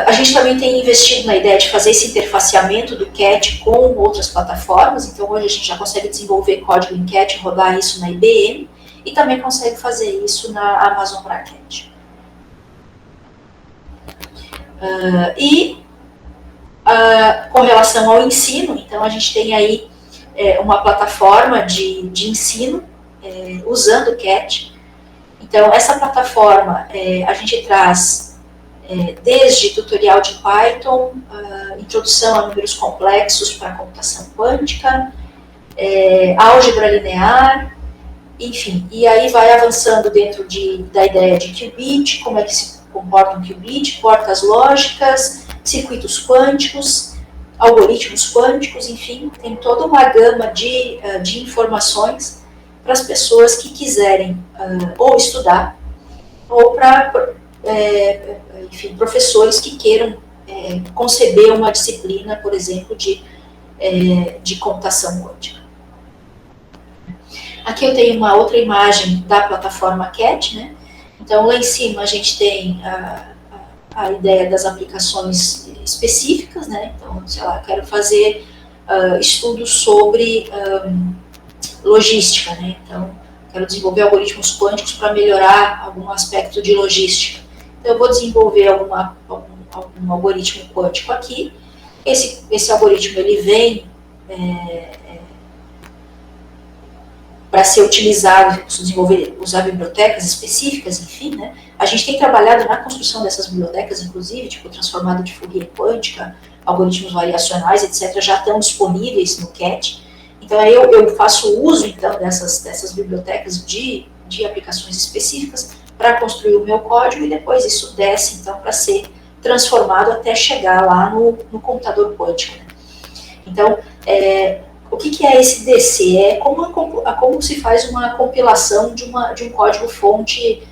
A gente também tem investido na ideia de fazer esse interfaceamento do CAT com outras plataformas, então hoje a gente já consegue desenvolver código em CAT, rodar isso na IBM, e também consegue fazer isso na Amazon Braket. Com relação ao ensino, então a gente tem aí uma plataforma de ensino usando o CAT. Então, essa plataforma a gente traz desde tutorial de Python, introdução a números complexos para computação quântica, álgebra linear, enfim, e aí vai avançando dentro da ideia de qubit, como é que se comporta um qubit, portas lógicas, circuitos quânticos, algoritmos quânticos, enfim, tem toda uma gama de informações para as pessoas que quiserem ou estudar, ou para, enfim, professores que queiram conceber uma disciplina, por exemplo, de computação quântica. Aqui eu tenho uma outra imagem da plataforma CAT, né? Então, lá em cima a gente tem a ideia das aplicações específicas, né? Então, sei lá, quero fazer estudos sobre logística, né? Então, quero desenvolver algoritmos quânticos para melhorar algum aspecto de logística. Então, eu vou desenvolver algum algoritmo quântico aqui. Esse algoritmo, ele vem para ser utilizado, usar bibliotecas específicas, enfim, né? A gente tem trabalhado na construção dessas bibliotecas, inclusive, tipo transformada de Fourier quântica, algoritmos variacionais, etc., já estão disponíveis no CAT. Então, aí eu faço uso, então, dessas bibliotecas de aplicações específicas para construir o meu código e depois isso desce, então, para ser transformado até chegar lá no computador quântico. Né? Então, o que é esse DC? É como se faz uma compilação de um código-fonte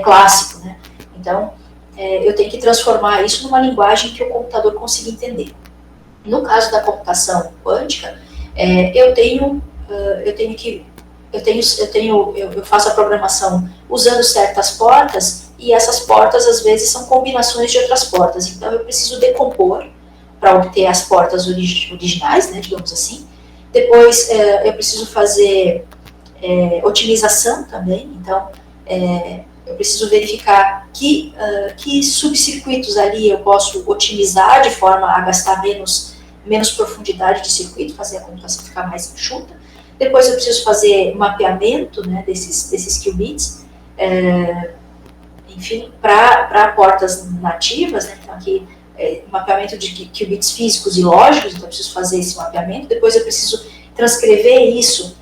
clássico, né? Então, eu tenho que transformar isso numa linguagem que o computador consiga entender. No caso da computação quântica, eu faço a programação usando certas portas, e essas portas, às vezes, são combinações de outras portas. Então, eu preciso decompor para obter as portas originais, né, digamos assim. Depois, eu preciso fazer otimização também. Então, eu preciso verificar que subcircuitos ali eu posso otimizar de forma a gastar menos profundidade de circuito, fazer a computação ficar mais enxuta. Depois eu preciso fazer mapeamento, né, desses qubits, enfim, para portas nativas, né, então aqui mapeamento de qubits físicos e lógicos, então eu preciso fazer esse mapeamento. Depois eu preciso transcrever isso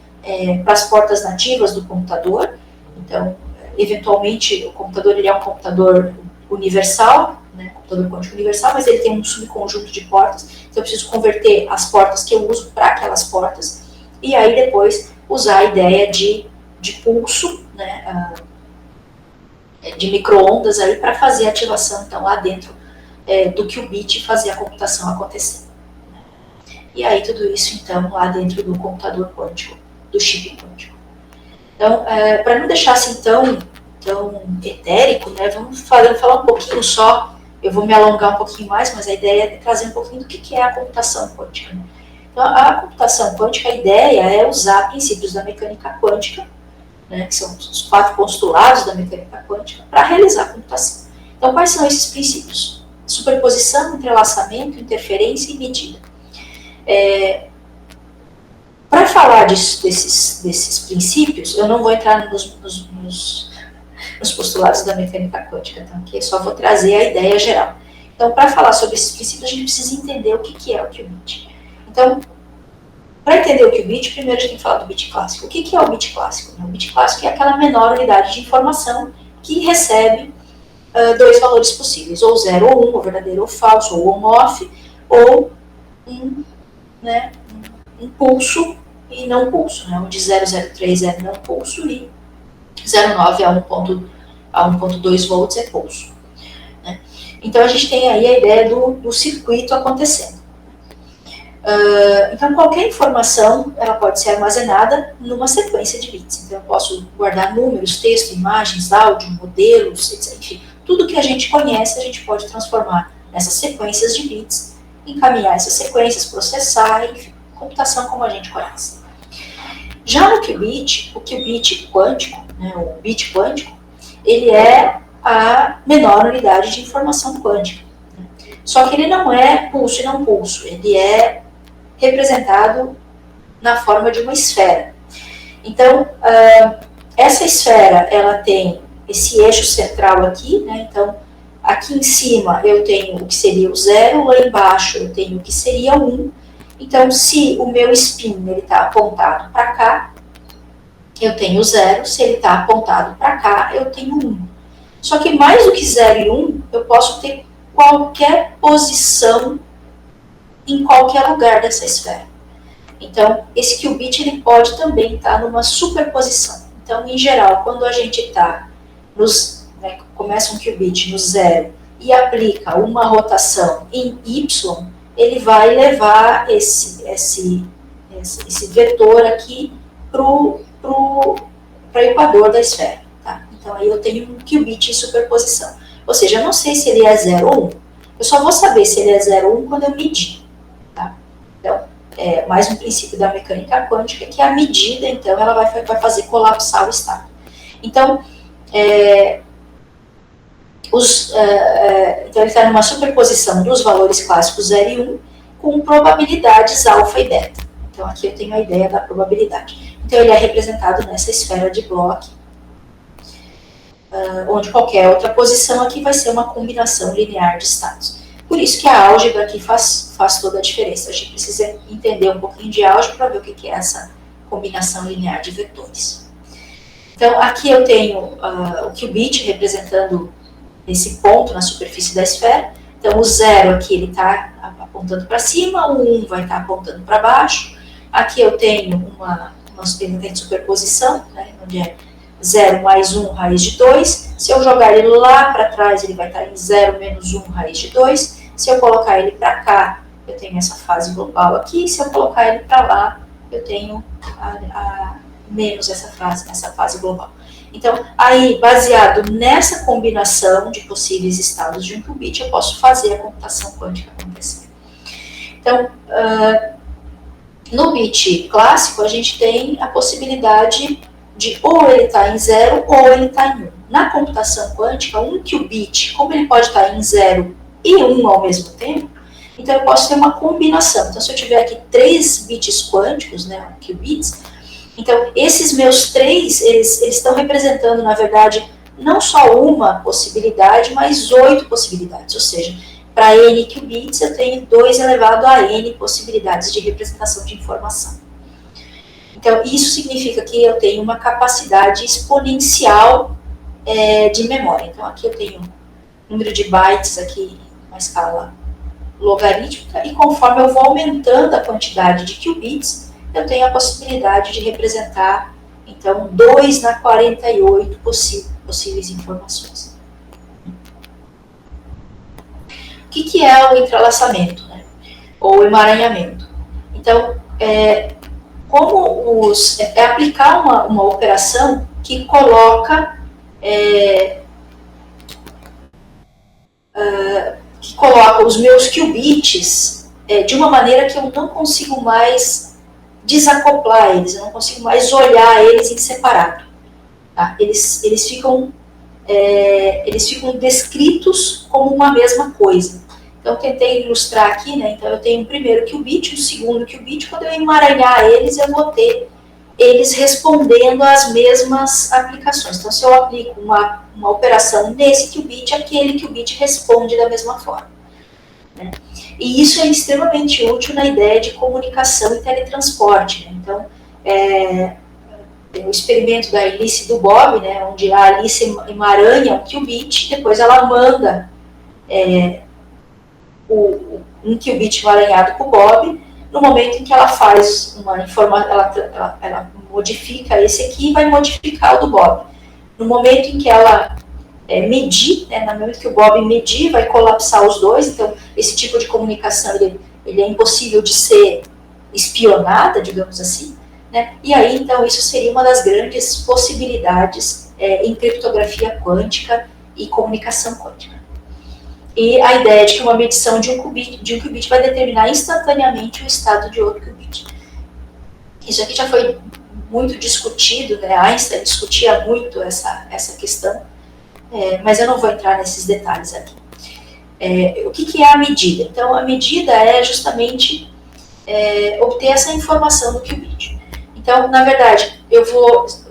para as portas nativas do computador. Então, eventualmente, o computador ele é um computador universal, né, computador quântico universal, mas ele tem um subconjunto de portas, então eu preciso converter as portas que eu uso para aquelas portas, e aí depois usar a ideia de pulso, né, de micro-ondas aí para fazer a ativação, então, lá dentro do qubit e fazer a computação acontecer. E aí tudo isso, então, lá dentro do computador quântico, do chip quântico. Então, para não deixar assim tão etérico, né, vamos falar um pouquinho só, eu vou me alongar um pouquinho mais, mas a ideia é trazer um pouquinho do que é a computação quântica. Né? Então, a computação quântica, a ideia é usar princípios da mecânica quântica, né, que são os 4 postulados da mecânica quântica, para realizar a computação. Então, quais são esses princípios? Superposição, entrelaçamento, interferência e medida. Para falar desses princípios, eu não vou entrar nos postulados da mecânica quântica, então aqui eu só vou trazer a ideia geral. Então, para falar sobre esses princípios, a gente precisa entender o que é o qubit. Então, para entender o qubit, primeiro a gente tem que falar do bit clássico. O que é o bit clássico? O bit clássico é aquela menor unidade de informação que recebe 2 valores possíveis, ou 0 ou 1, ou verdadeiro ou falso, ou on-off, ou um pulso e não pulso, né? Onde 003 é não pulso e 0,9 a 1,2 volts é pulso. Né? Então, a gente tem aí a ideia do circuito acontecendo. Então, qualquer informação ela pode ser armazenada numa sequência de bits. Então, eu posso guardar números, texto, imagens, áudio, modelos, etc. Enfim, tudo que a gente conhece, a gente pode transformar nessas sequências de bits, encaminhar essas sequências, processar, enfim, computação como a gente conhece. Já no qubit, o qubit quântico, né, o bit quântico, ele é a menor unidade de informação quântica. Né? Só que ele não é pulso e não pulso, ele é representado na forma de uma esfera. Então, essa esfera, ela tem esse eixo central aqui, né, então, aqui em cima eu tenho o que seria o 0, lá embaixo eu tenho o que seria o 1. Então, se o meu spin está apontado para cá, eu tenho 0. Se ele está apontado para cá, eu tenho 1. Só que mais do que 0 e 1, eu posso ter qualquer posição em qualquer lugar dessa esfera. Então, esse qubit ele pode também estar numa superposição. Então, em geral, quando a gente está começa um qubit no 0 e aplica uma rotação em y, ele vai levar esse vetor aqui para o equador da esfera. Tá? Então, aí eu tenho um qubit em superposição. Ou seja, eu não sei se ele é 0 ou 1. Eu só vou saber se ele é 0 ou 1 quando eu medir. Tá? Então, mais um princípio da mecânica quântica, que a medida, então, ela vai fazer colapsar o estado. Então, então ele está numa superposição dos valores clássicos 0 e 1 com probabilidades alfa e beta. Então aqui eu tenho a ideia da probabilidade. Então ele é representado nessa esfera de Bloch, onde qualquer outra posição aqui vai ser uma combinação linear de estados. Por isso que a álgebra aqui faz toda a diferença. A gente precisa entender um pouquinho de álgebra para ver o que é essa combinação linear de vetores. Então aqui eu tenho o qubit representando esse ponto na superfície da esfera. Então, o 0 aqui ele está apontando para cima, o 1 vai estar apontando para baixo. Aqui eu tenho uma superposição, né, onde 0 mais 1 raiz de 2. Se eu jogar ele lá para trás, ele vai estar em 0 menos 1 raiz de 2. Se eu colocar ele para cá, eu tenho essa fase global aqui. Se eu colocar ele para lá, eu tenho menos essa fase global. Então, aí, baseado nessa combinação de possíveis estados de um qubit, eu posso fazer a computação quântica acontecer. Então, no bit clássico, a gente tem a possibilidade de ou ele está em 0 ou ele está em 1. Na computação quântica, um qubit, como ele pode estar em 0 e 1 ao mesmo tempo, então eu posso ter uma combinação. Então, se eu tiver aqui 3 bits quânticos, né, qubits, então esses meus 3, eles estão representando, na verdade, não só uma possibilidade, mas 8 possibilidades. Ou seja, para n qubits, eu tenho 2 elevado a n possibilidades de representação de informação. Então, isso significa que eu tenho uma capacidade exponencial de memória. Então, aqui eu tenho número de bytes aqui, uma escala logarítmica, e conforme eu vou aumentando a quantidade de qubits, eu tenho a possibilidade de representar, então, 2 na 48 possíveis informações. O que é o entrelaçamento, né? Ou emaranhamento? Então, é aplicar uma operação que coloca os meus qubits de uma maneira que eu não consigo mais desacoplar eles, eu não consigo mais olhar eles em separado. Tá? Eles ficam descritos como uma mesma coisa. Então, eu tentei ilustrar aqui, né? Então, eu tenho um primeiro qubit, um segundo qubit. Quando eu emaranhar eles, eu vou ter eles respondendo às mesmas aplicações. Então, se eu aplico uma operação nesse qubit, aquele qubit responde da mesma forma. Né? E isso é extremamente útil na ideia de comunicação e teletransporte. Né? Então, tem o experimento da Alice e do Bob, né? Onde a Alice emaranha um qubit, depois ela manda um qubit emaranhado para o Bob. No momento em que ela faz ela modifica esse aqui e vai modificar o do Bob. No momento em que ela medir, né, no momento que o Bob medir, vai colapsar os dois. Então, esse tipo de comunicação ele é impossível de ser espionada, digamos assim. Né? E aí, então, isso seria uma das grandes possibilidades em criptografia quântica e comunicação quântica. E a ideia de que uma medição de um qubit vai determinar instantaneamente o estado de outro qubit. Isso aqui já foi muito discutido, né? Einstein discutia muito essa questão, mas eu não vou entrar nesses detalhes aqui. O que é a medida? Então, a medida é justamente obter essa informação do qubit. Então, na verdade,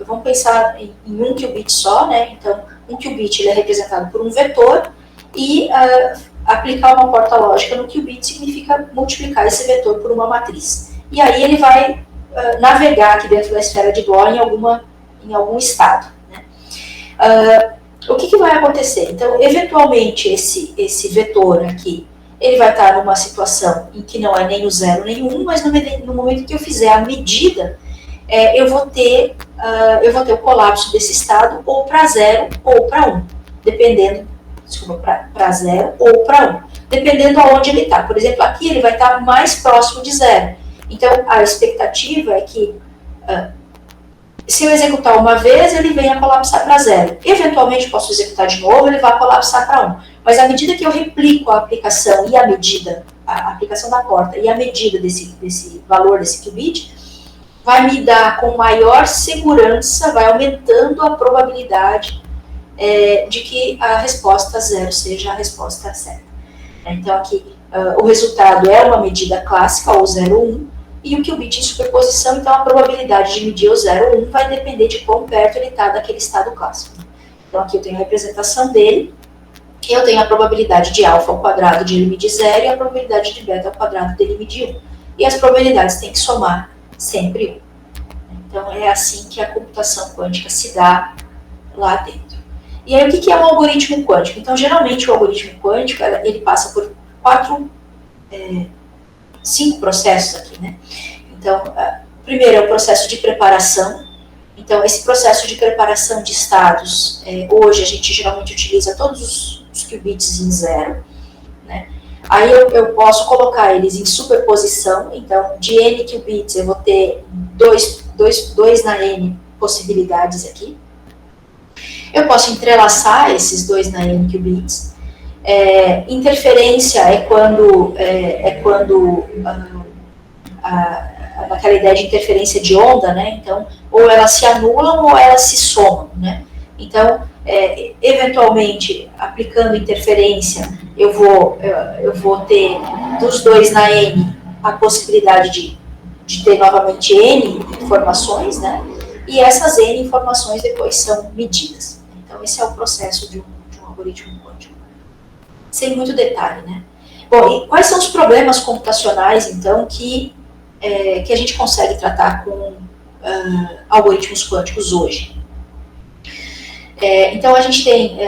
vamos pensar em um qubit só, né? Então, um qubit ele é representado por um vetor, e aplicar uma porta lógica no qubit significa multiplicar esse vetor por uma matriz. E aí ele vai navegar aqui dentro da esfera de Bohr em algum estado. Né? O que vai acontecer? Então, eventualmente, esse vetor aqui, ele vai estar numa situação em que não é nem o 0 nem o 1, mas no momento que eu fizer a medida, eu vou ter o colapso desse estado ou para 0 ou para 1, dependendo para 0 ou para 1, dependendo aonde ele está. Por exemplo, aqui ele vai estar mais próximo de 0. Então, a expectativa é que, se eu executar uma vez, ele venha colapsar para 0. Eventualmente, posso executar de novo, ele vai colapsar para 1. Mas à medida que eu replico a aplicação e a medida, a aplicação da porta e a medida desse valor desse qubit, vai me dar com maior segurança, vai aumentando a probabilidade de que a resposta 0 seja a resposta certa. Então, aqui, o resultado é uma medida clássica, ou 0, 1, e o qubit em superposição, então a probabilidade de medir o 0, 1 vai depender de quão perto ele está daquele estado clássico. Então, aqui eu tenho a representação dele, eu tenho a probabilidade de alfa ao quadrado de ele medir 0 e a probabilidade de beta ao quadrado dele medir 1. E as probabilidades têm que somar sempre 1. Então, é assim que a computação quântica se dá lá dentro. E aí, o que é um algoritmo quântico? Então, geralmente, o algoritmo quântico, ele passa por 5 processos aqui, né? Então, primeiro é o processo de preparação. Então, esse processo de preparação de estados, hoje a gente geralmente utiliza todos os qubits em zero, né? Aí eu posso colocar eles em superposição, então de n qubits eu vou ter 2 na n possibilidades aqui. Eu posso entrelaçar esses 2 na n qubits. Interferência é quando naquela ideia de interferência de onda, né? Então, ou elas se anulam ou elas se somam, né? Então, eventualmente, aplicando interferência, eu vou ter dos 2 na n a possibilidade de ter novamente n informações, né? E essas n informações depois são medidas. Então, esse é o processo de um algoritmo quântico. Sem muito detalhe, né? Bom, e quais são os problemas computacionais, então, que a gente consegue tratar com algoritmos quânticos hoje? Então, a gente tem,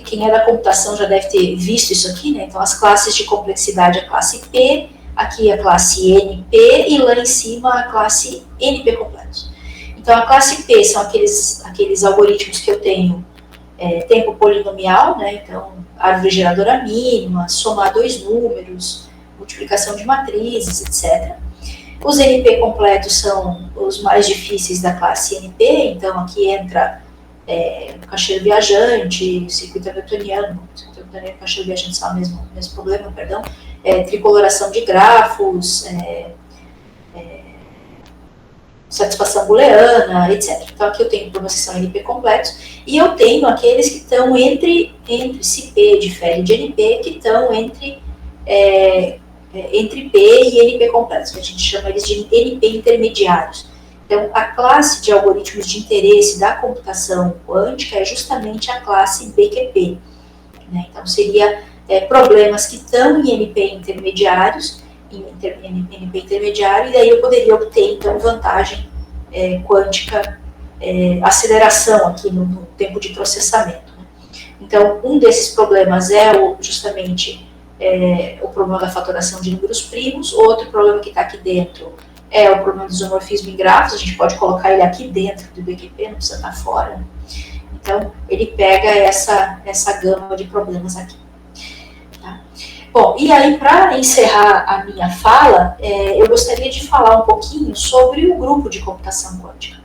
quem é da computação já deve ter visto isso aqui, né? Então, as classes de complexidade, a classe P, aqui a classe NP, e lá em cima a classe NP completos. Então, a classe P são aqueles algoritmos que eu tenho tempo polinomial, né? Então, árvore geradora mínima, somar 2 números, multiplicação de matrizes, etc. Os NP completos são os mais difíceis da classe NP, então aqui entra caixeiro viajante, circuito hamiltoniano e caixeiro viajante são o mesmo problema, perdão, tricoloração de grafos, satisfação booleana, etc. Então aqui eu tenho problemas que são NP completos, e eu tenho aqueles que estão entre se P difere de NP, que estão entre P e NP completos, que a gente chama eles de NP intermediários. Então, a classe de algoritmos de interesse da computação quântica é justamente a classe BQP, né? Então, seria problemas que estão em NP intermediários, NP intermediário, e daí eu poderia obter, então, vantagem quântica, aceleração aqui no tempo de processamento, né? Então, um desses problemas é justamente o problema da fatoração de números primos. Outro problema que está aqui dentro é o problema do isomorfismo em grafos. A gente pode colocar ele aqui dentro do BQP, não precisa estar fora, né? Então, ele pega essa gama de problemas aqui. Tá? Bom, e aí, para encerrar a minha fala, eu gostaria de falar um pouquinho sobre o grupo de computação quântica.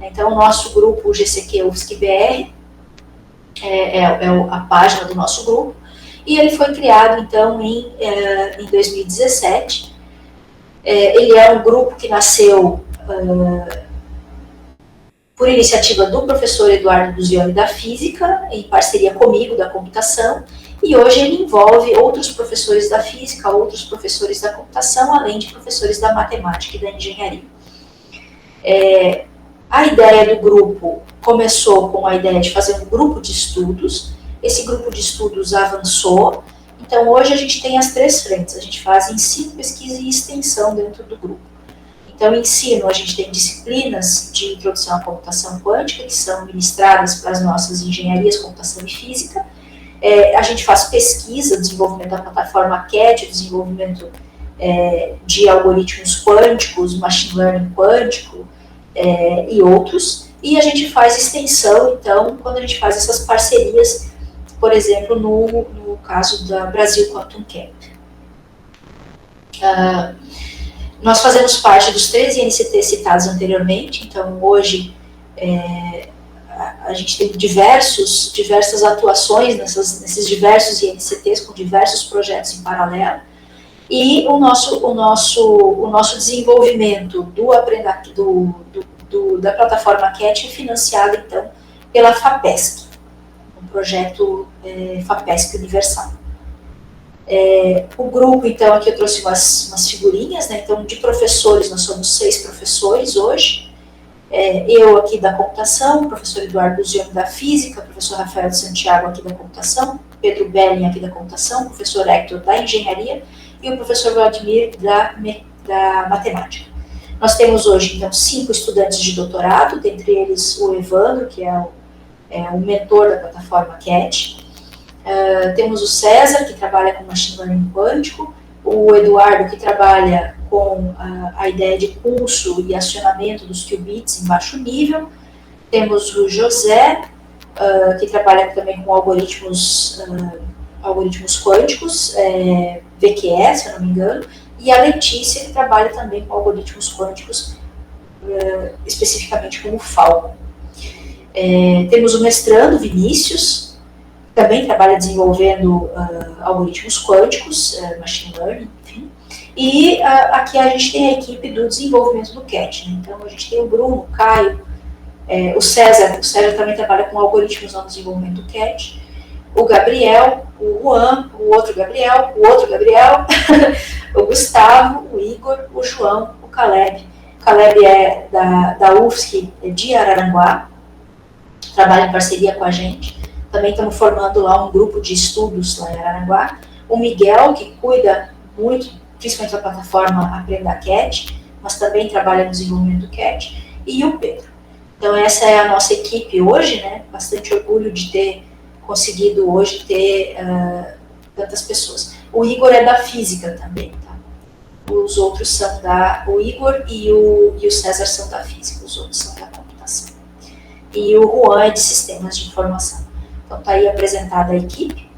Então, o nosso grupo GCQ UFSC-BR é a página do nosso grupo, e ele foi criado, então, em 2017. Ele é um grupo que nasceu por iniciativa do professor Eduardo Buzioni da Física, em parceria comigo, da Computação, e hoje ele envolve outros professores da Física, outros professores da Computação, além de professores da Matemática e da Engenharia. A ideia do grupo começou com a ideia de fazer um grupo de estudos. Esse grupo de estudos avançou. Então, hoje a gente tem as 3 frentes. A gente faz ensino, pesquisa e extensão dentro do grupo. Então, ensino, a gente tem disciplinas de introdução à computação quântica, que são ministradas para as nossas engenharias, computação e física. A gente faz pesquisa, desenvolvimento da plataforma CAT, desenvolvimento de algoritmos quânticos, machine learning quântico e outros. E a gente faz extensão, então, quando a gente faz essas parcerias, por exemplo, no caso da Brasil Quantum Camp. Nós fazemos parte dos 13 INCTs citados anteriormente, então hoje a gente tem diversas atuações nesses diversos INCTs, com diversos projetos em paralelo, e o nosso desenvolvimento da plataforma CAT é financiado, então, pela FAPESC, um projeto FAPESC Universal. O grupo, então, aqui eu trouxe umas figurinhas, né? Então, de professores, nós somos 6 professores hoje. Eu aqui da computação, o professor Eduardo Buzioni da física, o professor Rafael de Santiago aqui da computação, Pedro Belling aqui da computação, o professor Hector da engenharia e o professor Vladimir da matemática. Nós temos hoje, então, 5 estudantes de doutorado, dentre eles o Evandro, que é o mentor da plataforma CAT. Temos o César, que trabalha com machine learning quântico, o Eduardo, que trabalha com a ideia de pulso e acionamento dos qubits em baixo nível, Temos o José, que trabalha também com algoritmos quânticos, VQE, se eu não me engano, e a Letícia, que trabalha também com algoritmos quânticos, especificamente com o Falcon. Temos o mestrando, Vinícius, que também trabalha desenvolvendo algoritmos quânticos, machine learning, enfim. E aqui a gente tem a equipe do desenvolvimento do CAT, né? Então a gente tem o Bruno, o Caio, o César também trabalha com algoritmos no desenvolvimento do CAT, o Gabriel, o Juan, o outro Gabriel, o Gustavo, o Igor, o João, o Caleb. O Caleb é da UFSC de Araranguá, trabalha em parceria com a gente. Também estamos formando lá um grupo de estudos lá em Araranguá. O Miguel, que cuida muito, principalmente da plataforma Aprenda CAT, mas também trabalha no desenvolvimento do CAT. E o Pedro. Então essa é a nossa equipe hoje, né? Bastante orgulho de ter conseguido hoje ter tantas pessoas. O Igor é da física também, tá? Os outros são o Igor e o César são da física, os outros são da computação. E o Juan é de sistemas de informação. Então está aí apresentada a equipe,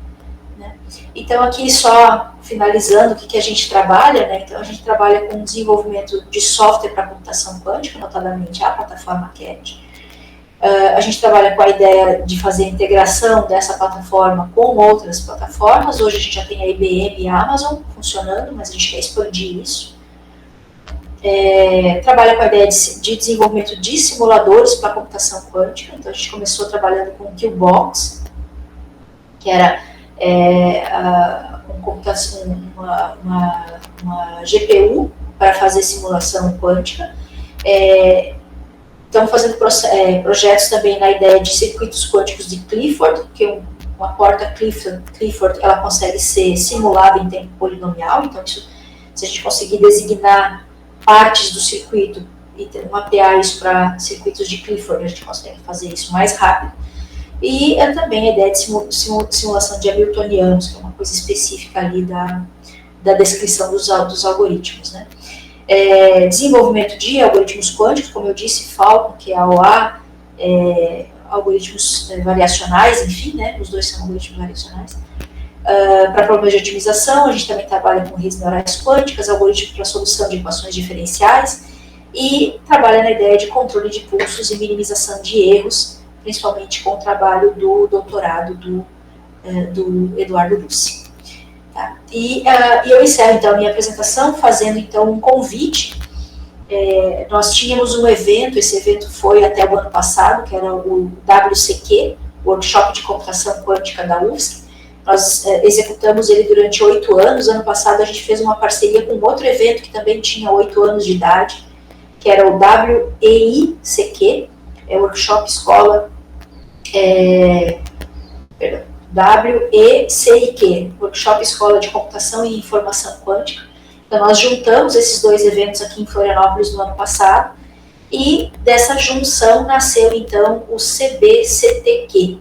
né? Então aqui só finalizando o que a gente trabalha, né? Então a gente trabalha com desenvolvimento de software para computação quântica, notadamente a plataforma CAT. A gente trabalha com a ideia de fazer a integração dessa plataforma com outras plataformas. Hoje a gente já tem a IBM e a Amazon funcionando, mas a gente quer expandir isso. Trabalha com a ideia de desenvolvimento de simuladores para computação quântica. Então a gente começou trabalhando com o Qbox, que era uma GPU para fazer simulação quântica. Estamos fazendo projetos também na ideia de circuitos quânticos de Clifford, que uma porta Clifford ela consegue ser simulada em tempo polinomial. Então, se a gente conseguir designar partes do circuito e mapear isso para circuitos de Clifford, a gente consegue fazer isso mais rápido. E também a ideia de simulação de hamiltonianos, que é uma coisa específica ali da descrição dos algoritmos, né? Desenvolvimento de algoritmos quânticos, como eu disse, Falcon, que é a OA, algoritmos variacionais, enfim, né? Os dois são algoritmos variacionais. Para problemas de otimização, a gente também trabalha com redes neurais quânticas, algoritmos para solução de equações diferenciais, e trabalha na ideia de controle de pulsos e minimização de erros, principalmente com o trabalho do doutorado do Eduardo Lucci. Tá? E eu encerro, então, a minha apresentação fazendo, então, um convite. Nós tínhamos um evento, esse evento foi até o ano passado, que era o WCQ, Workshop de Computação Quântica da UFSC. Nós executamos ele durante 8 anos. Ano passado a gente fez uma parceria com outro evento que também tinha 8 anos de idade, que era o WEICQ, Workshop Escola, WECIQ, Workshop Escola de Computação e Informação Quântica. Então nós juntamos esses dois eventos aqui em Florianópolis no ano passado, e dessa junção nasceu então o CBCTQ,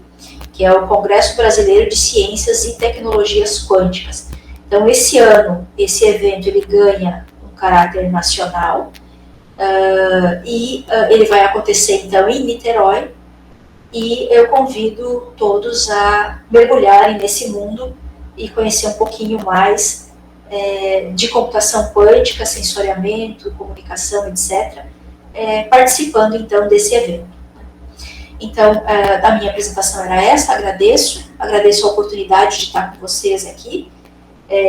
que é o Congresso Brasileiro de Ciências e Tecnologias Quânticas. Então esse ano, esse evento ele ganha um caráter nacional, e ele vai acontecer então em Niterói, e eu convido todos a mergulharem nesse mundo e conhecer um pouquinho mais de computação quântica, sensoriamento, comunicação, etc., participando então desse evento. Então, a minha apresentação era essa, agradeço a oportunidade de estar com vocês aqui.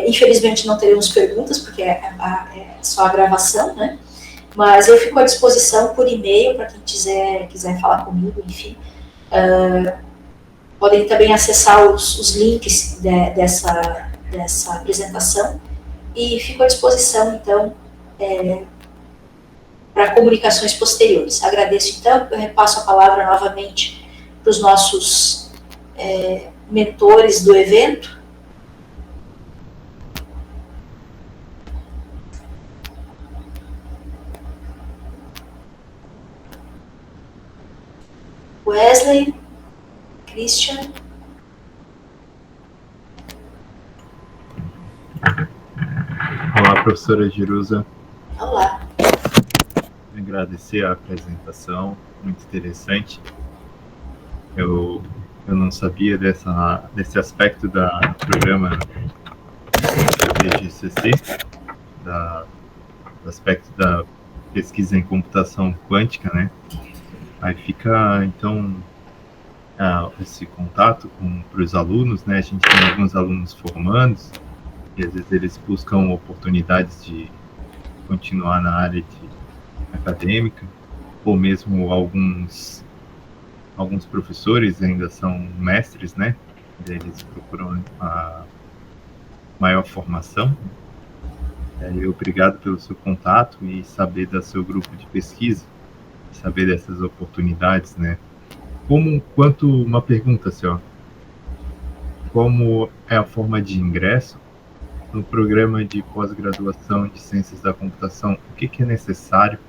Infelizmente não teremos perguntas, porque é só a gravação, né? Mas eu fico à disposição por e-mail para quem quiser falar comigo, enfim. Podem também acessar os links dessa apresentação, e fico à disposição, então, para comunicações posteriores. Agradeço, então, eu repasso a palavra novamente para os nossos mentores do evento. Wesley, Christian. Olá, professora Jerusa. Olá. agradecer a apresentação, muito interessante. Eu não sabia desse aspecto do programa PGCC, do aspecto da pesquisa em computação quântica, né? Aí fica, então, esse contato para os alunos, né? A gente tem alguns alunos formandos, e às vezes eles buscam oportunidades de continuar na área acadêmica, ou mesmo alguns professores ainda são mestres, né? Eles procuram a maior formação. Obrigado pelo seu contato e saber do seu grupo de pesquisa, saber dessas oportunidades, né? Uma pergunta, senhor. Como é a forma de ingresso no programa de pós-graduação de Ciências da Computação? O que é necessário?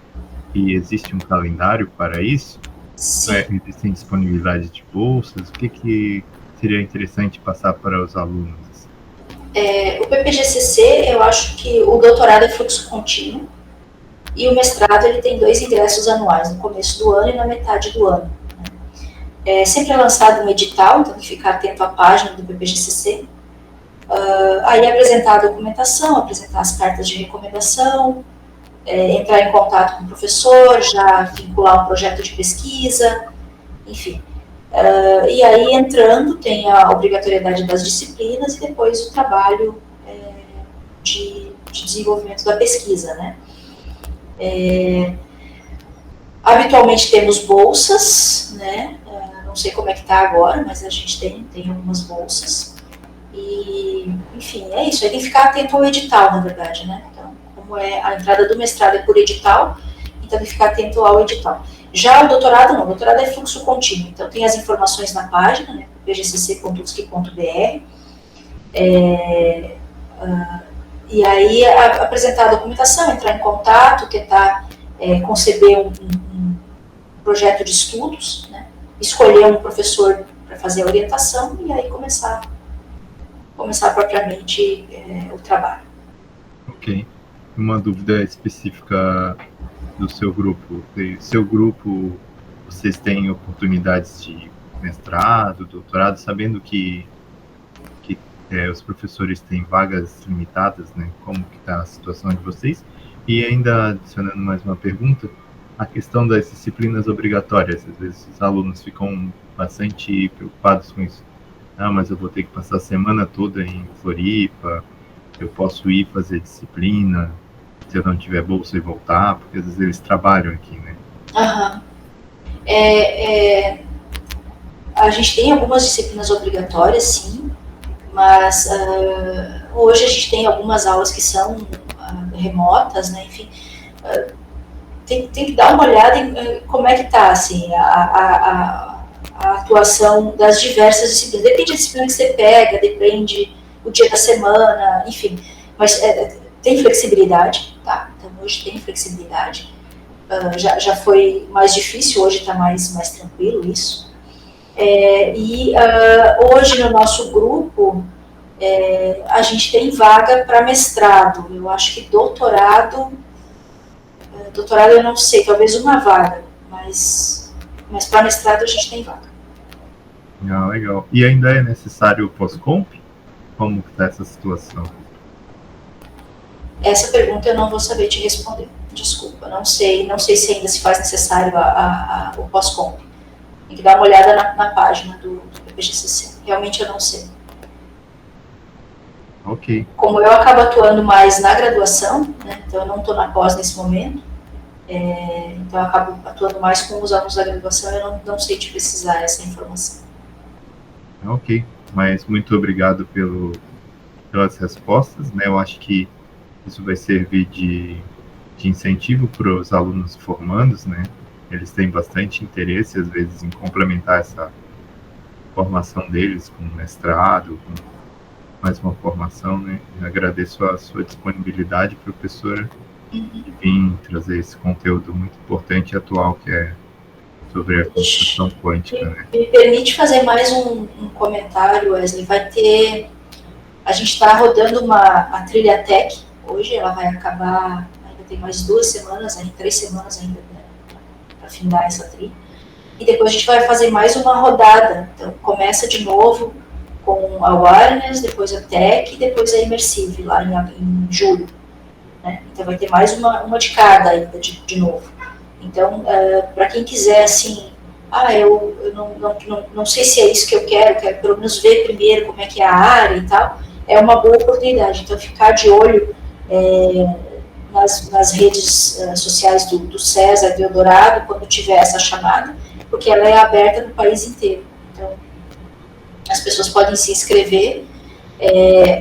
E existe um calendário para isso? Existem disponibilidade de bolsas? O que seria interessante passar para os alunos? O PPGCC, eu acho que o doutorado é fluxo contínuo e o mestrado ele tem 2 ingressos anuais, no começo do ano e na metade do ano. Sempre é lançado um edital, então tem que ficar atento à página do PPGCC. Aí apresentar a documentação, apresentar as cartas de recomendação, entrar em contato com o professor, já vincular um projeto de pesquisa, enfim. E aí, entrando, tem a obrigatoriedade das disciplinas e depois o trabalho de desenvolvimento da pesquisa, né? Habitualmente temos bolsas, né? Não sei como é que está agora, mas a gente tem algumas bolsas. E, enfim, é isso. Aí tem que ficar atento ao edital, na verdade, né? Então, como a entrada do mestrado é por edital, então tem que ficar atento ao edital. Já o doutorado não, o doutorado é fluxo contínuo, então tem as informações na página, né, pgcc.usc.br, e aí apresentar a documentação, entrar em contato, tentar conceber um projeto de estudos, né, escolher um professor para fazer a orientação e aí começar propriamente o trabalho. Ok. Uma dúvida específica do seu grupo. Seu grupo, vocês têm oportunidades de mestrado, doutorado, sabendo que os professores têm vagas limitadas, né? Como que está a situação de vocês? E ainda adicionando mais uma pergunta, a questão das disciplinas obrigatórias. Às vezes os alunos ficam bastante preocupados com isso. Mas eu vou ter que passar a semana toda em Floripa, eu posso ir fazer disciplina, se eu não tiver bolsa e voltar, porque às vezes eles trabalham aqui, né? A gente tem algumas disciplinas obrigatórias, sim, mas hoje a gente tem algumas aulas que são remotas, né? Enfim, tem que dar uma olhada em como é que está, assim, a atuação das diversas disciplinas. Depende da disciplina que você pega, depende o dia da semana, enfim, mas tem flexibilidade, tá? Então hoje tem flexibilidade. Já foi mais difícil, hoje está mais tranquilo isso. Hoje no nosso grupo a gente tem vaga para mestrado. Eu acho que doutorado eu não sei, talvez uma vaga, mas para mestrado a gente tem vaga. Legal. E ainda é necessário o pós-comp? Como está essa situação? Essa pergunta eu não vou saber te responder. Desculpa, não sei se ainda se faz necessário o pós-comp. Tem que dar uma olhada na página do PPGCC. Realmente eu não sei. Ok. Como eu acabo atuando mais na graduação, né, então eu não estou na pós nesse momento, então eu acabo atuando mais com os alunos da graduação, eu não sei te precisar essa informação. Ok, mas muito obrigado pelas respostas, né? Eu acho que isso vai servir de incentivo para os alunos formandos, né? Eles têm bastante interesse, às vezes, em complementar essa formação deles com mestrado, com mais uma formação, né? Eu agradeço a sua disponibilidade, professora, de vir trazer esse conteúdo muito importante e atual, que é sobre a computação quântica, né? Me permite fazer mais um comentário, Wesley. A gente está rodando a trilha Tech hoje, ela vai acabar, ainda tem mais 2 semanas, 3 semanas ainda, né, findar essa tri. E depois a gente vai fazer mais uma rodada. Então, começa de novo com a Awareness, depois a Tech e depois a Immersive, lá em julho. Né? Então, vai ter mais uma de cada ainda, de novo. Então, para quem quiser, assim, eu não sei se é isso que eu quero pelo menos ver primeiro como é que é a área e tal, é uma boa oportunidade. Então, ficar de olho nas redes sociais do César, do Eldorado, quando tiver essa chamada, porque ela é aberta no país inteiro. Então, as pessoas podem se inscrever,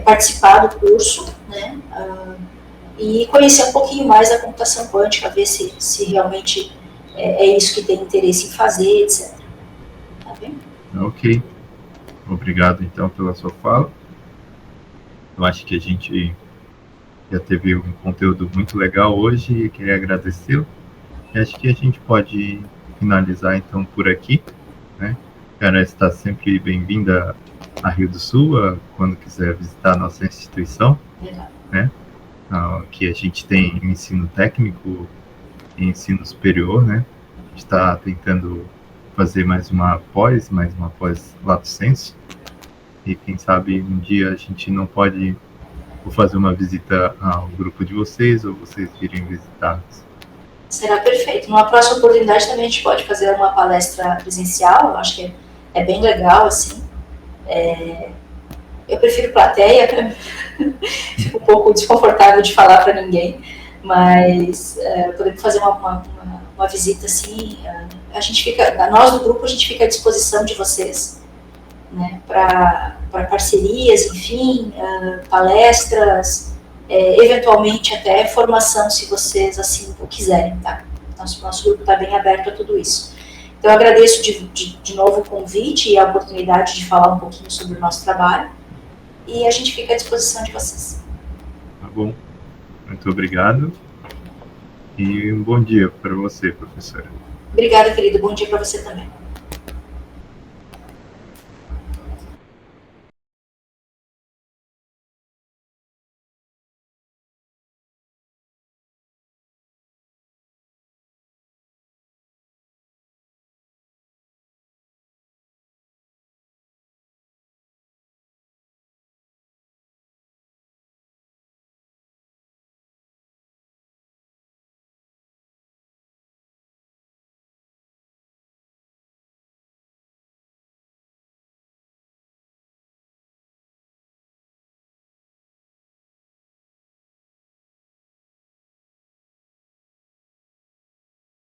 participar do curso, né, e conhecer um pouquinho mais da computação quântica, ver se realmente é isso que tem interesse em fazer, etc. Tá bem? Ok. Obrigado, então, pela sua fala. Eu acho que a gente já teve um conteúdo muito legal hoje e queria agradecê-lo. E acho que a gente pode finalizar, então, por aqui, né? Cara, está sempre bem-vinda a Rio do Sul, quando quiser visitar a nossa instituição, né? Que a gente tem ensino técnico e ensino superior, né? A gente está tentando fazer mais uma pós lato sensu, e quem sabe um dia a gente não pode fazer uma visita ao grupo de vocês, ou vocês virem visitar-nos. Será perfeito. Numa próxima oportunidade também a gente pode fazer uma palestra presencial, eu acho que é bem legal, assim. Eu prefiro plateia, fico um pouco desconfortável de falar para ninguém, mas podemos fazer uma visita assim, nós do grupo a gente fica à disposição de vocês, né, para parcerias, enfim, palestras, eventualmente até formação, se vocês assim o quiserem, tá? Nosso grupo está bem aberto a tudo isso. Então, eu agradeço de novo o convite e a oportunidade de falar um pouquinho sobre o nosso trabalho, e a gente fica à disposição de vocês. Tá bom. Muito obrigado. E um bom dia para você, professora. Obrigada, querido. Bom dia para você também.